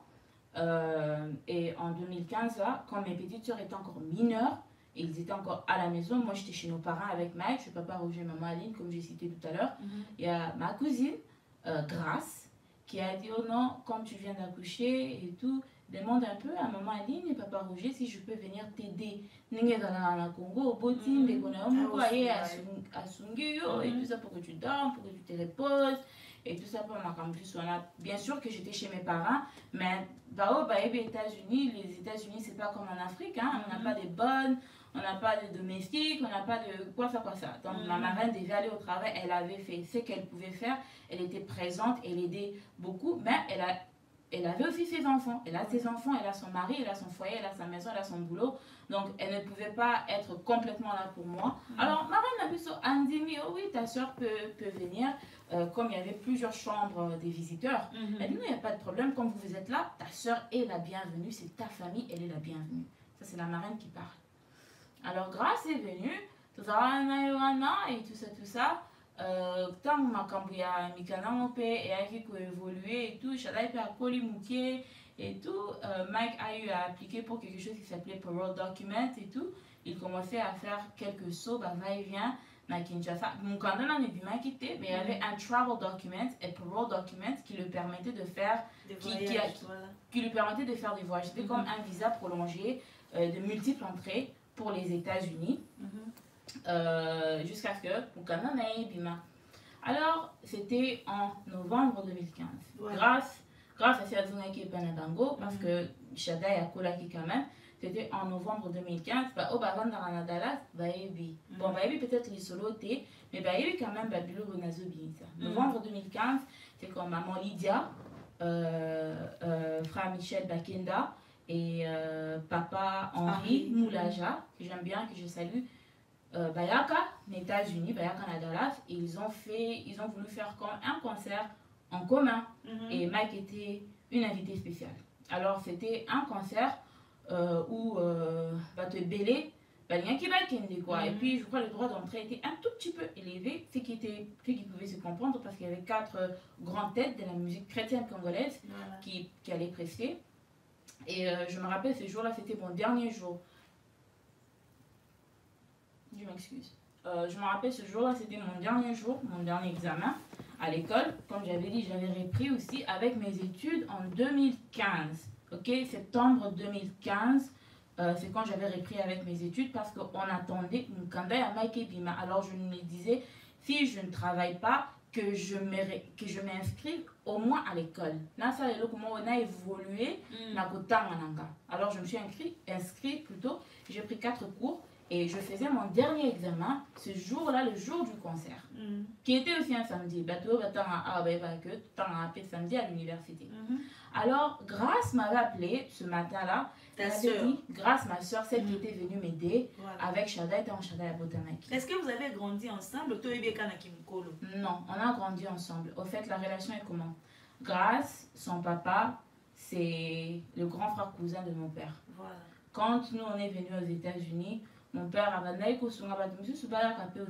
Et en 2015, là, quand mes petites sœurs étaient encore mineures, ils étaient encore à la maison, moi j'étais chez nos parents avec Mike, je papa Roger, maman Aline, comme j'ai cité tout à l'heure. Il y a ma cousine, Grace, qui a dit oh non, comme tu viens d'accoucher et tout, demande un peu à maman Aline et papa Roger si je peux venir t'aider. N'est-ce pas Congo, au Botim, mais qu'on a un peu à Sunguyo et tout ça pour que tu dormes, pour que tu te reposes et tout ça pour ma campus. Bien sûr que j'étais chez mes parents, mais bah, aux États-Unis, les États-Unis c'est pas comme en Afrique, hein, on n'a pas de bonnes, on n'a pas de domestiques, on n'a pas de quoi ça. Donc ma marraine devait aller au travail, elle avait fait ce qu'elle pouvait faire, elle était présente, elle aidait beaucoup, mais elle avait aussi ses enfants. Elle a ses enfants, elle a son mari, elle a son foyer, elle a sa maison, elle a son boulot. Donc, elle ne pouvait pas être complètement là pour moi. Alors, ma reine a vu ça, Andimi, oh oui, ta soeur peut venir. Comme il y avait plusieurs chambres des visiteurs, elle dit, non, il n'y a pas de problème. Comme vous êtes là, ta soeur est la bienvenue. C'est ta famille, elle est la bienvenue. Ça, c'est la marraine qui parle. Alors, Grace est venue. Tout ça, et tout ça. Tant que ma cambuya mikana mon père et a évolué et tout, Shadai peut accoler moukier et tout. Mike a eu à appliquer pour quelque chose qui s'appelait parole document et tout. Il commençait à faire quelques sauts, bah va et vient, na Kinshasa. Mon candidat n'est pas quitté, mais il y avait un travel document et parole document qui lui permettait de faire des voyages, qui lui permettait de faire des voyages. C'était comme un visa prolongé de multiples entrées pour les États-Unis. Jusqu'à ce que mon Canada n'aille bima. Alors, c'était en novembre 2015. Grâce à Siadzuna qui est Panabango, parce que Shada a Kolaki quand même, c'était en novembre 2015. Bah, au Bavan Daranadalas, Baebi. Bon, Baebi peut-être les solotés, mais Baebi quand même, Babilo Renazo Binza. Novembre 2015, c'est comme maman Lydia, frère Michel Bakenda et papa Henri Moulaja, que j'aime bien, que je salue. Bayaka, aux États-Unis, Bayaka à Dallas, ils ont voulu faire comme un concert en commun. Et Mike était une invitée spéciale. Alors c'était un concert où Bato Belé, quoi. Et puis je crois que le droit d'entrée était un tout petit peu élevé, ce qui pouvait se comprendre parce qu'il y avait 4 grandes têtes de la musique chrétienne congolaise qui allaient prester. Et je me rappelle ce jour-là, c'était mon dernier jour. Je m'excuse. Je me rappelle ce jour-là, c'était mon dernier jour, mon dernier examen à l'école. Comme j'avais dit, j'avais repris aussi avec mes études en 2015. Ok, septembre 2015, c'est quand j'avais repris avec mes études parce qu'on attendait une candidature à Mike Bima. Alors je me disais, si je ne travaille pas, que je m'inscrive au moins à l'école. Là, ça, comment on a évolué. Alors je me suis inscrit plutôt. J'ai pris 4 cours. Et je faisais mon dernier examen ce jour-là, le jour du concert, qui était aussi un samedi. Samedi à l'université. Alors, Grace m'avait appelé ce matin-là. Ta soeur. Grace, ma soeur, celle qui était venue m'aider avec Shada, était en Shada à Botamaki. Est-ce que vous avez grandi ensemble? Non, on a grandi ensemble. Au fait, la relation est comment? Grace, son papa, c'est le grand frère cousin de mon père. Voilà. Quand nous, on est venus aux États-Unis, mon père a aux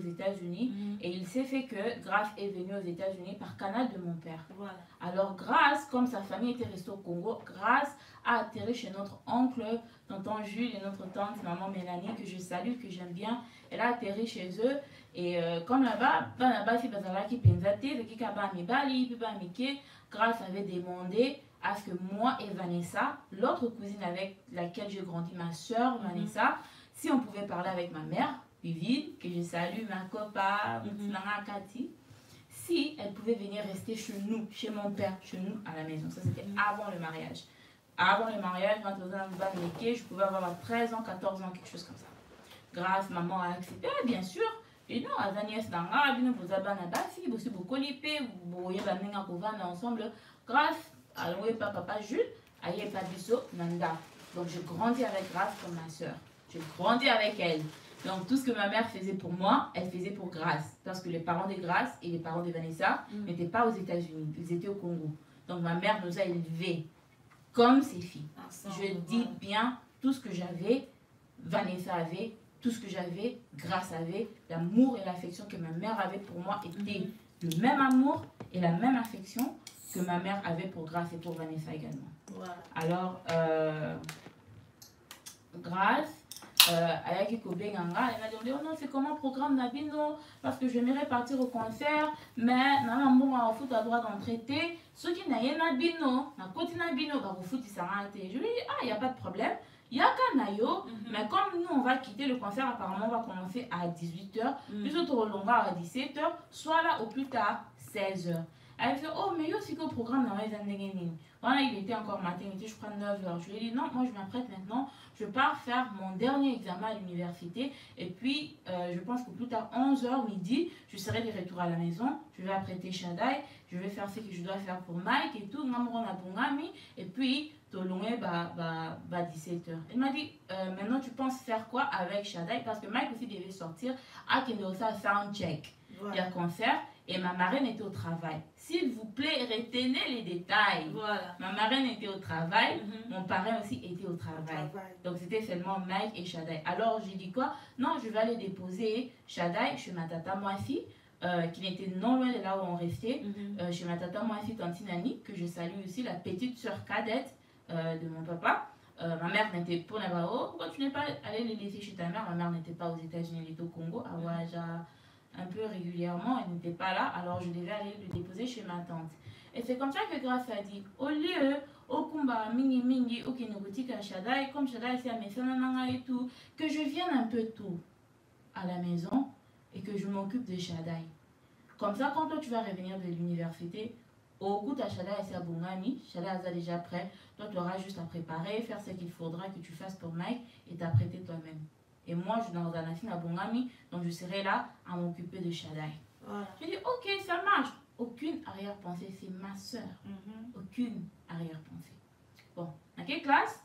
États-Unis et il s'est fait que Grace est venue aux États-Unis par canal de mon père. Voilà. Alors Grace, comme sa famille était restée au Congo, Grace a atterri chez notre oncle, tonton Jules et notre tante, maman Mélanie, que je salue, que j'aime bien. Elle a atterri chez eux et comme là-bas, Grace avait demandé à ce que moi et Vanessa, l'autre cousine avec laquelle j'ai grandi, ma soeur Vanessa, si on pouvait parler avec ma mère, Vivine, que je salue, ma copain, Kati, si elle pouvait venir rester chez nous, chez mon père, chez nous, à la maison. Ça, c'était avant le mariage. Avant le mariage, je pouvais avoir 13 ans, 14 ans, quelque chose comme ça. Grâce, maman a accepté, bien sûr. Et non, à Agnès Nanga, vous avez un aussi beaucoup lipé, vous voyez, ensemble. Grâce à papa Jules, à Yepabiso, Nanda. Donc, j'ai grandi avec Grâce comme ma soeur. J'ai grandi avec elle. Donc tout ce que ma mère faisait pour moi, elle faisait pour Grace. Parce que les parents de Grace et les parents de Vanessa n'étaient pas aux États-Unis, ils étaient au Congo. Donc ma mère nous a élevés comme ses filles. Je dis bien tout ce que j'avais, Vanessa avait, tout ce que j'avais, Grace avait, l'amour et l'affection que ma mère avait pour moi était le même amour et la même affection que ma mère avait pour Grace et pour Vanessa également. Voilà. Alors, Grace, Ayaki Kobenganga, elle m'a dit oh non, c'est comment programme Nabino parce que j'aimerais partir au concert, mais maman a foot à droit d'en traiter. Ceux qui n'ont pas Nabino, na côté Nabino, bah vous foot ils s'arrêtent. Je lui dis ah, il n'y a pas de problème. Il y a Kanayo, mais comme nous on va quitter le concert, apparemment on va commencer à 18h, puis autres longa à 17h, soit là au plus tard 16h. Elle fait oh, mais il y a aussi qu'au programme dans les années. Voilà, il était encore matin, il était je crois 9h. Je lui ai dit non, moi je m'apprête maintenant, je pars faire mon dernier examen à l'université. Et puis je pense que plus tard 11h midi, je serai de retour à la maison. Je vais apprêter Shaddai, je vais faire ce que je dois faire pour Mike et tout. Et puis Tolongé, 17h. Elle m'a dit maintenant tu penses faire quoi avec Shaddai? Parce que Mike aussi devait sortir à Kendosa Soundcheck. Il y a concert. Et ma marraine était au travail. S'il vous plaît, retenez les détails. Voilà. Ma marraine était au travail, mon parrain aussi était au travail. Donc c'était seulement Mike et Shaddai. Alors j'ai dit quoi? Non, je vais aller déposer Shaddai chez ma tata Moafi, qui était non loin de là où on restait, chez ma tata Moafi Tantinani, que je salue aussi, la petite sœur cadette de mon papa. Ma mère n'était pas là-bas. Pourquoi tu n'es pas allé les laisser chez ta mère? Ma mère n'était pas aux États-Unis, elle était au Congo, à Ouaja. Un peu régulièrement, elle n'était pas là, alors je devais aller le déposer chez ma tante. Et c'est comme ça que Grace a dit, au lieu, au kumba mingi mingi, au kinogoutique à Shaddai, comme Shaddai c'est à mes et tout, que je vienne un peu tôt à la maison et que je m'occupe de Shaddai. Comme ça, quand toi tu vas revenir de l'université, au goût à Shaddai c'est à Bongani, Shaddai est déjà prêt, toi tu auras juste à préparer, faire ce qu'il faudra que tu fasses pour Mike et t'apprêter toi-même. Et moi, je suis dans un affaire à Bongami, donc je serai là à m'occuper de Shaddai. Voilà. Je dis, ok, ça marche. Aucune arrière-pensée, c'est ma soeur. Aucune arrière-pensée. Bon, dans quelle classe?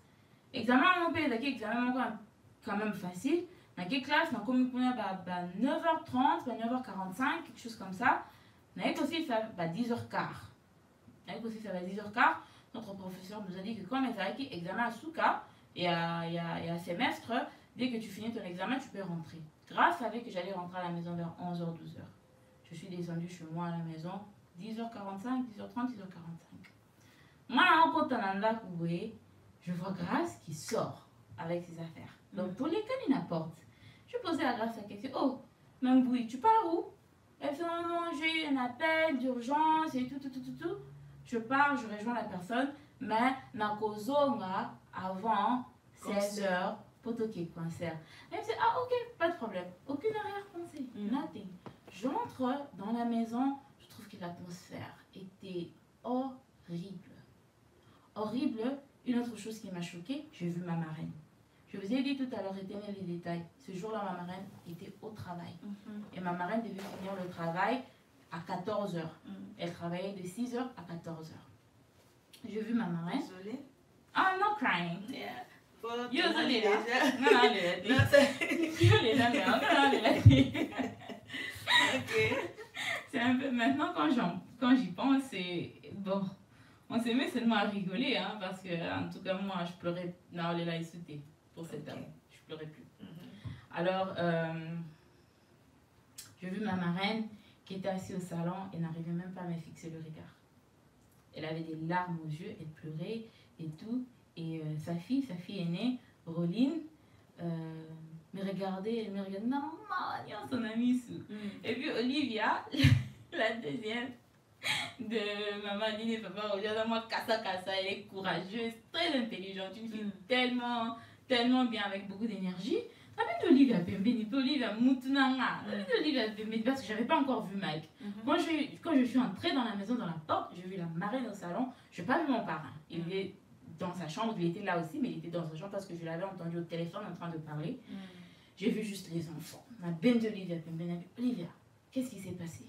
Examen, mon père, dans quel examen, quand même facile. Dans quelle classe? Dans combien de 9h30, 9h45, quelque chose comme ça. Dans quelle aussi, ça va 10h15. Dans quelle aussi, ça va 10h15. Notre professeur nous a dit que comme il y a un examen à Souka, et à semestre, dès que tu finis ton examen, tu peux rentrer. Grâce savait que j'allais rentrer à la maison vers 11h, 12h. Je suis descendue chez moi à la maison, 10h45, 10h30, 10h45. Moi, en Kotananda, je vois Grâce qui sort avec ses affaires. Donc, pour les canines à porte, je posais à Grâce la question, oh, Mamboui, tu pars où? Elle fait, oh non, j'ai eu un appel d'urgence et tout. Je pars, je rejoins la personne, mais Nakozonga avant 16h. Potoké concert. Elle me dit ah ok, pas de problème, aucune arrière-pensée, nothing. J'entre dans la maison, je trouve que l'atmosphère était horrible. Horrible. Une autre chose qui m'a choquée, j'ai vu ma marraine. Je vous ai dit tout à l'heure, retenez les détails. Ce jour-là, ma marraine était au travail. Et ma marraine devait finir le travail à 14h. Elle travaillait de 6h à 14h. J'ai vu ma marraine. Désolée. I'm not crying. Yeah. C'est un peu maintenant quand j'y pense, c'est bon. On s'est mis seulement à rigoler, hein, parce que en tout cas moi je pleurais. Non, elle est là essouté pour cette dame. Je pleurais plus. Alors j'ai vu ma marraine qui était assise au salon et n'arrivait même pas à me fixer le regard. Elle avait des larmes aux yeux, elle pleurait et tout. Et sa fille aînée, Roline, me regardait, non, son amie sous. Et puis Olivia, la deuxième de maman Aline et papa Olivia, moi, Kassa, elle est courageuse, très intelligente, une fille tellement bien, avec beaucoup d'énergie. Avec Olivia Pembeni, Olivia Moutunanga, Olivia Pembeni, parce que je n'avais pas encore vu Mike. Quand je suis entrée dans la maison, dans la porte, j'ai vu la marraine au salon, je n'ai pas vu mon parrain. Il est dans sa chambre, il était là aussi, mais il était dans sa chambre parce que je l'avais entendu au téléphone en train de parler. J'ai vu juste les enfants. Ma belle d'Olivia Pembeni a dit, Olivia, qu'est-ce qui s'est passé?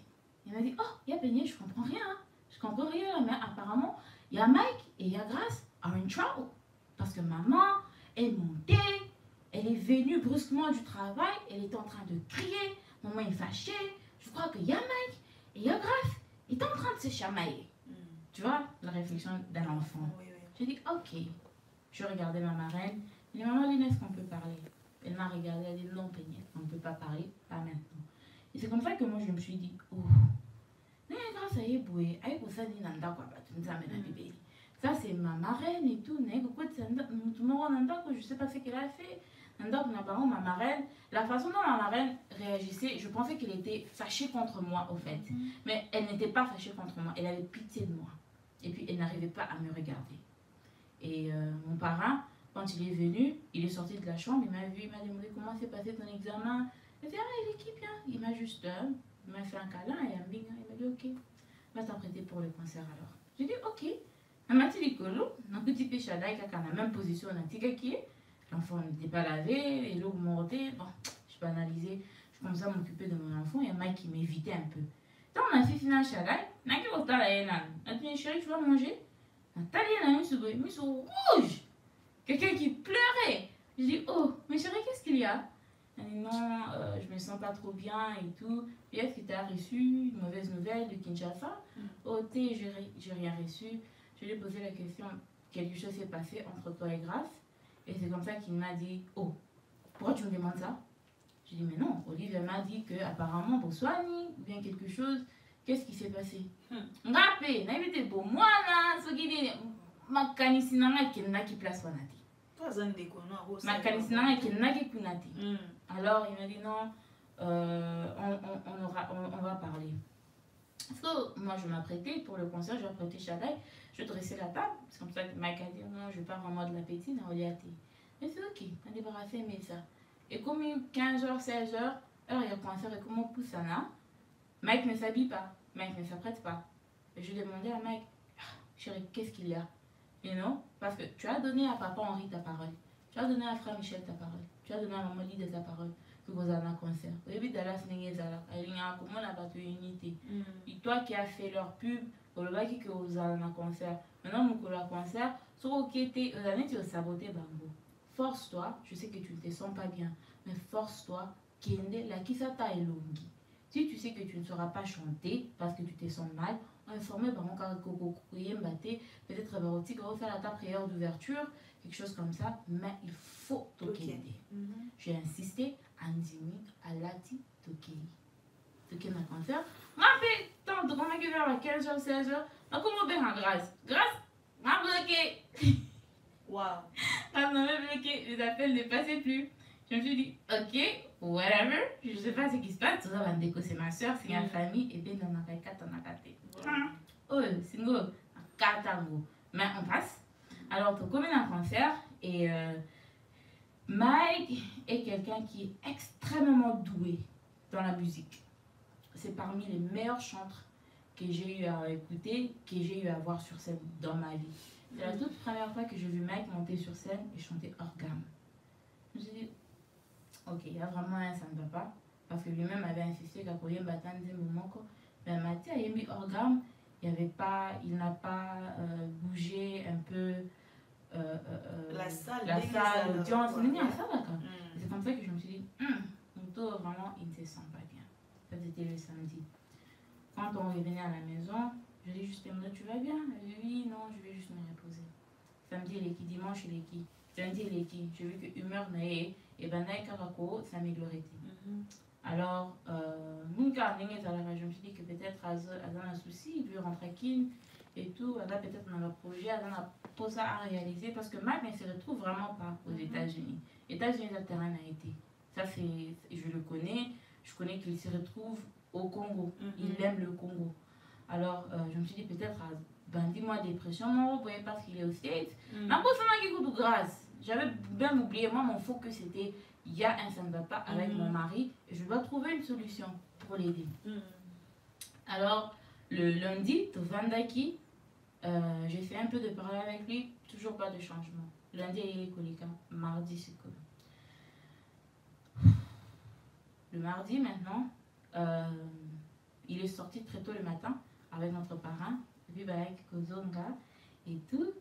Il m'a dit, oh, il y a Peigné, je comprends rien. Je comprends rien, mais apparemment, il y a Mike et il y a Grace are in trouble. Parce que maman est montée, elle est venue brusquement du travail, elle était en train de crier. Maman est fâchée. Je crois qu'il y a Mike et il y a Graf. Ils étaient en train de se chamailler. Tu vois, la réflexion d'un enfant. Oui, oui. J'ai dit, ok. Je regardais ma marraine. Elle dit, maman, est-ce qu'on peut parler? Elle m'a regardé, elle a dit, non, Péniel, on ne peut pas parler, pas maintenant. Et c'est comme ça que moi, je me suis dit, oh, ça, c'est ma marraine et tout. Je ne sais pas ce qu'elle a fait. Ma marraine, la façon dont ma marraine réagissait, je pensais qu'elle était fâchée contre moi, au fait. Mais elle n'était pas fâchée contre moi. Elle avait pitié de moi. Et puis, elle n'arrivait pas à me regarder. Et mon parrain, quand il est venu, il est sorti de la chambre, il m'a vu, il m'a demandé comment s'est passé ton examen. Il dit, ah, il est qui bien? Il m'a juste, il m'a fait un câlin et un bing. Il m'a dit, ok, va t'apprêter pour le concert alors. J'ai dit, ok. Il m'a dit, dans petit péché, il a la même position, on a dit, l'enfant n'était pas lavé, et l'eau montait. Bon, je peux analyser, je commençais à m'occuper de mon enfant, et Mike qui m'évitait un peu. Quand on a fait finir Chadaï, on a dit, chérie, tu vas manger? Nathalie, elle a mis sur rouge. Quelqu'un qui pleurait. Je dis, oh, mais chérie, qu'est-ce qu'il y a? Elle dit, non, je me sens pas trop bien et tout. Puis est-ce que tu as reçu une mauvaise nouvelle de Kinshasa? Oh, j'ai rien reçu. Je lui ai posé la question, quelque chose s'est passé entre toi et Graf? Et c'est comme ça qu'il m'a dit, oh, pourquoi tu me demandes ça? Je dis, mais non, Olivier m'a dit qu'apparemment, pour soigner, ou bien quelque chose, qu'est-ce qui s'est passé? Ngapé, n'avait pour moi là, ce qui dit, ma canisinanga qui n'a qui place wanati. Ma canisinanga qui n'a qui kunati. Alors il m'a dit non, on va parler. Parce que moi je m'apprêtais pour le concert, je m'apprêtais Chadaï, je dressais la table. C'est comme ça que Mike a dit non, je vais pas vraiment de l'appétit, non, il y a thé. Mais c'est ok, on a débarrassé, mais ça. Et comme 15h, 16h, heure il y a concert et comme on pousse ça là, Mike ne s'habille pas, Mike ne s'apprête pas. Et je demandais à Mike, chérie, qu'est-ce qu'il y a? Et non, parce que tu as donné à papa Henri ta parole, tu as donné à frère Michel ta parole, tu as donné à maman Lydie ta parole. Que vous avez un concert. Au début de la semaine, comment on a battu unité. Et toi qui as fait leur pub, pour le bac que vous avez un concert. Maintenant, nous avons un concert. Sur le côté, vous avez saboté Bambo. Force-toi, je sais que tu ne te sens pas bien, mais force-toi, Kende, la Kisata et Longi. Si tu sais que tu ne sauras pas chanter parce que tu te sens mal, informer par peut-être faire ta prière d'ouverture, quelque chose comme ça, mais il faut toquer. J'ai insisté, Andimi, Alati, toquer. Toquer ma concert. Rappelez, tant qu'on a vers la 15h, 16h, on commence bien en grâce. Grâce, m'a bloqué. Waouh. On m'avait bloqué, les appels ne passaient plus. Je me suis dit, ok, whatever, je ne sais pas ce qui se passe. Tout ça va me déco, c'est ma soeur, c'est ma famille, et bien dans ma carte, on a gâté. Oh, c'est un catango. Mais on passe. Alors, tu commis un concert, et Mike est quelqu'un qui est extrêmement doué dans la musique. C'est parmi les meilleurs chanteurs que j'ai eu à écouter, que j'ai eu à voir sur scène dans ma vie. C'est la toute première fois que j'ai vu Mike monter sur scène et chanter hors gamme. Je me suis dit, ok, il y a vraiment un, ça ne va pas. Parce que lui-même avait insisté qu'à Koyen Batan disait moment que mais Mathieu a mis hors gamme, il n'a pas bougé un peu la salle, l'audience. C'est comme ça que je me suis dit, vraiment, il ne se sent pas bien. Ça, c'était le samedi. Quand on revenait à la maison, je lui ai juste demandé, tu vas bien? Elle dit, oui, non, je vais juste me reposer. Samedi, il est qui? Dimanche, il est qui? Lundi, il est qui? J'ai vu que humeur naïe et banaï karako, ça m'améliorait. Alors, je me suis dit que peut-être elle a un souci, il veut rentrer à Kin et tout, elle a peut-être dans le projet, elle a pour ça à réaliser parce que Mike ne se retrouve vraiment pas aux États-Unis. États-Unis, le terrain a été. Ça, je le connais, je connais qu'il se retrouve au Congo. Il aime le Congo. Alors, je me suis dit peut-être, dis-moi dépression, mon repos parce qu'il est aux States. Mais pour ça, il de grâce. J'avais bien oublié, moi, mon focus c'était il y a un ça ne va pas avec mon mari et je dois trouver une solution pour l'aider. Alors, le lundi, Tovandaki, j'ai fait un peu de parler avec lui, toujours pas de changement. Lundi, il est colique, mardi, c'est cool. Le mardi, maintenant, il est sorti très tôt le matin avec notre parrain, et puis avec Kozonga et tout.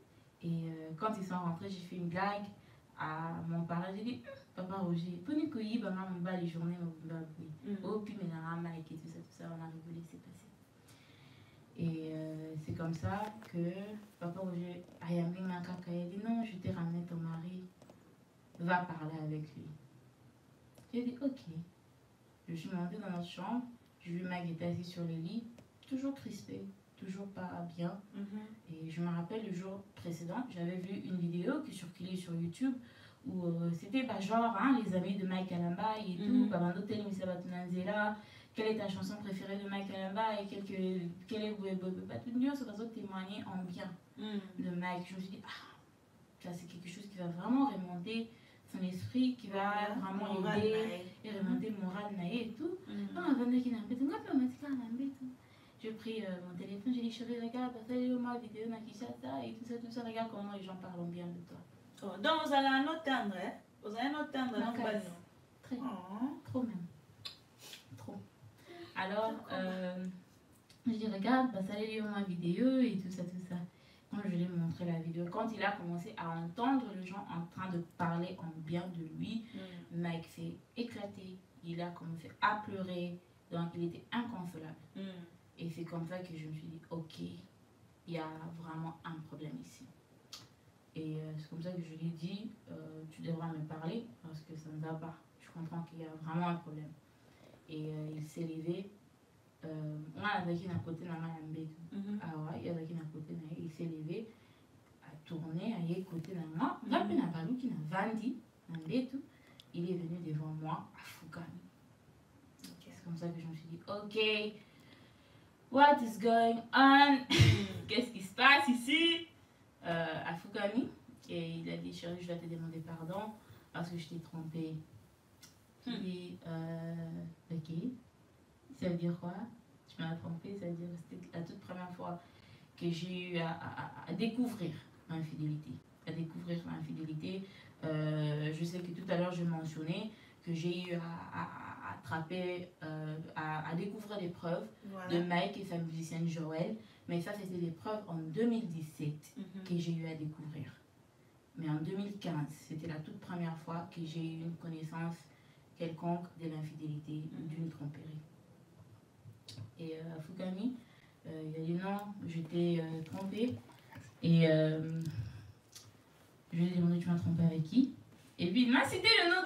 Et quand ils sont rentrés, j'ai fait une blague à mon parent. J'ai dit, papa Roger, pour nous cueillir, maman, on va les journées, on va oui. Oh, puis maintenant, Mike et tout ça, on a rigolé, c'est passé. Et c'est comme ça que papa Roger a dit non, je t'ai ramené ton mari, va parler avec lui. J'ai dit ok. Je suis montée dans notre chambre, je lui ai Mike assis sur le lit, toujours crispé, toujours pas bien. Et je me rappelle le jour précédent, j'avais vu une vidéo qui circulait sur YouTube où c'était genre les amis de Mike Alamba et tout, quelle est ta chanson préférée de Mike Alamba et quel est Batunio, c'est parce témoigner en bien de Mike. Je me suis dit, ça c'est quelque chose qui va vraiment remonter son esprit, qui va vraiment aider et remonter le moral et tout. J'ai pris mon téléphone, j'ai dit chérie, regarde, ma vidéo na Kinshasa et tout ça, regarde comment les gens parlent bien de toi. Oh, donc vous allez un autre tendre, hein? Vous allez un autre tendre dans le très, trop même. Trop. Alors, je dis regarde, ça allait lire ma vidéo et tout ça. Quand je lui ai montré la vidéo, quand il a commencé à entendre les gens en train de parler en bien de lui, Mike s'est éclaté, il a commencé à pleurer, donc il était inconsolable. Et c'est comme ça que je me suis dit, ok, il y a vraiment un problème ici. Et c'est comme ça que je lui ai dit, tu devras me parler parce que ça ne va pas. Je comprends qu'il y a vraiment un problème. Et il s'est levé. On a avec un côté il s'est levé, a tourné, a écouté moi. Il est venu devant moi à Fukami. C'est comme ça que je me suis dit, ok, what is going on? Qu'est-ce qui se passe ici? À Fukami. Et il a dit, chérie, je dois te demander pardon parce que je t'ai trompé. J'ai dit, ok. Ça veut dire quoi? Tu m'as trompé, ça veut dire que c'était la toute première fois que j'ai eu à découvrir l'infidélité. Je sais que tout à l'heure, je mentionnais que j'ai eu à attraper, à découvrir des preuves de Mike et sa musicienne Joël. Mais ça, c'était des preuves en 2017 que j'ai eu à découvrir. Mais en 2015, c'était la toute première fois que j'ai eu une connaissance quelconque de l'infidélité ou d'une tromperie. Et à Fukami, il a dit non, je t'ai trompé. Et je lui ai demandé, tu m'as trompé avec qui? Et puis il m'a cité le nom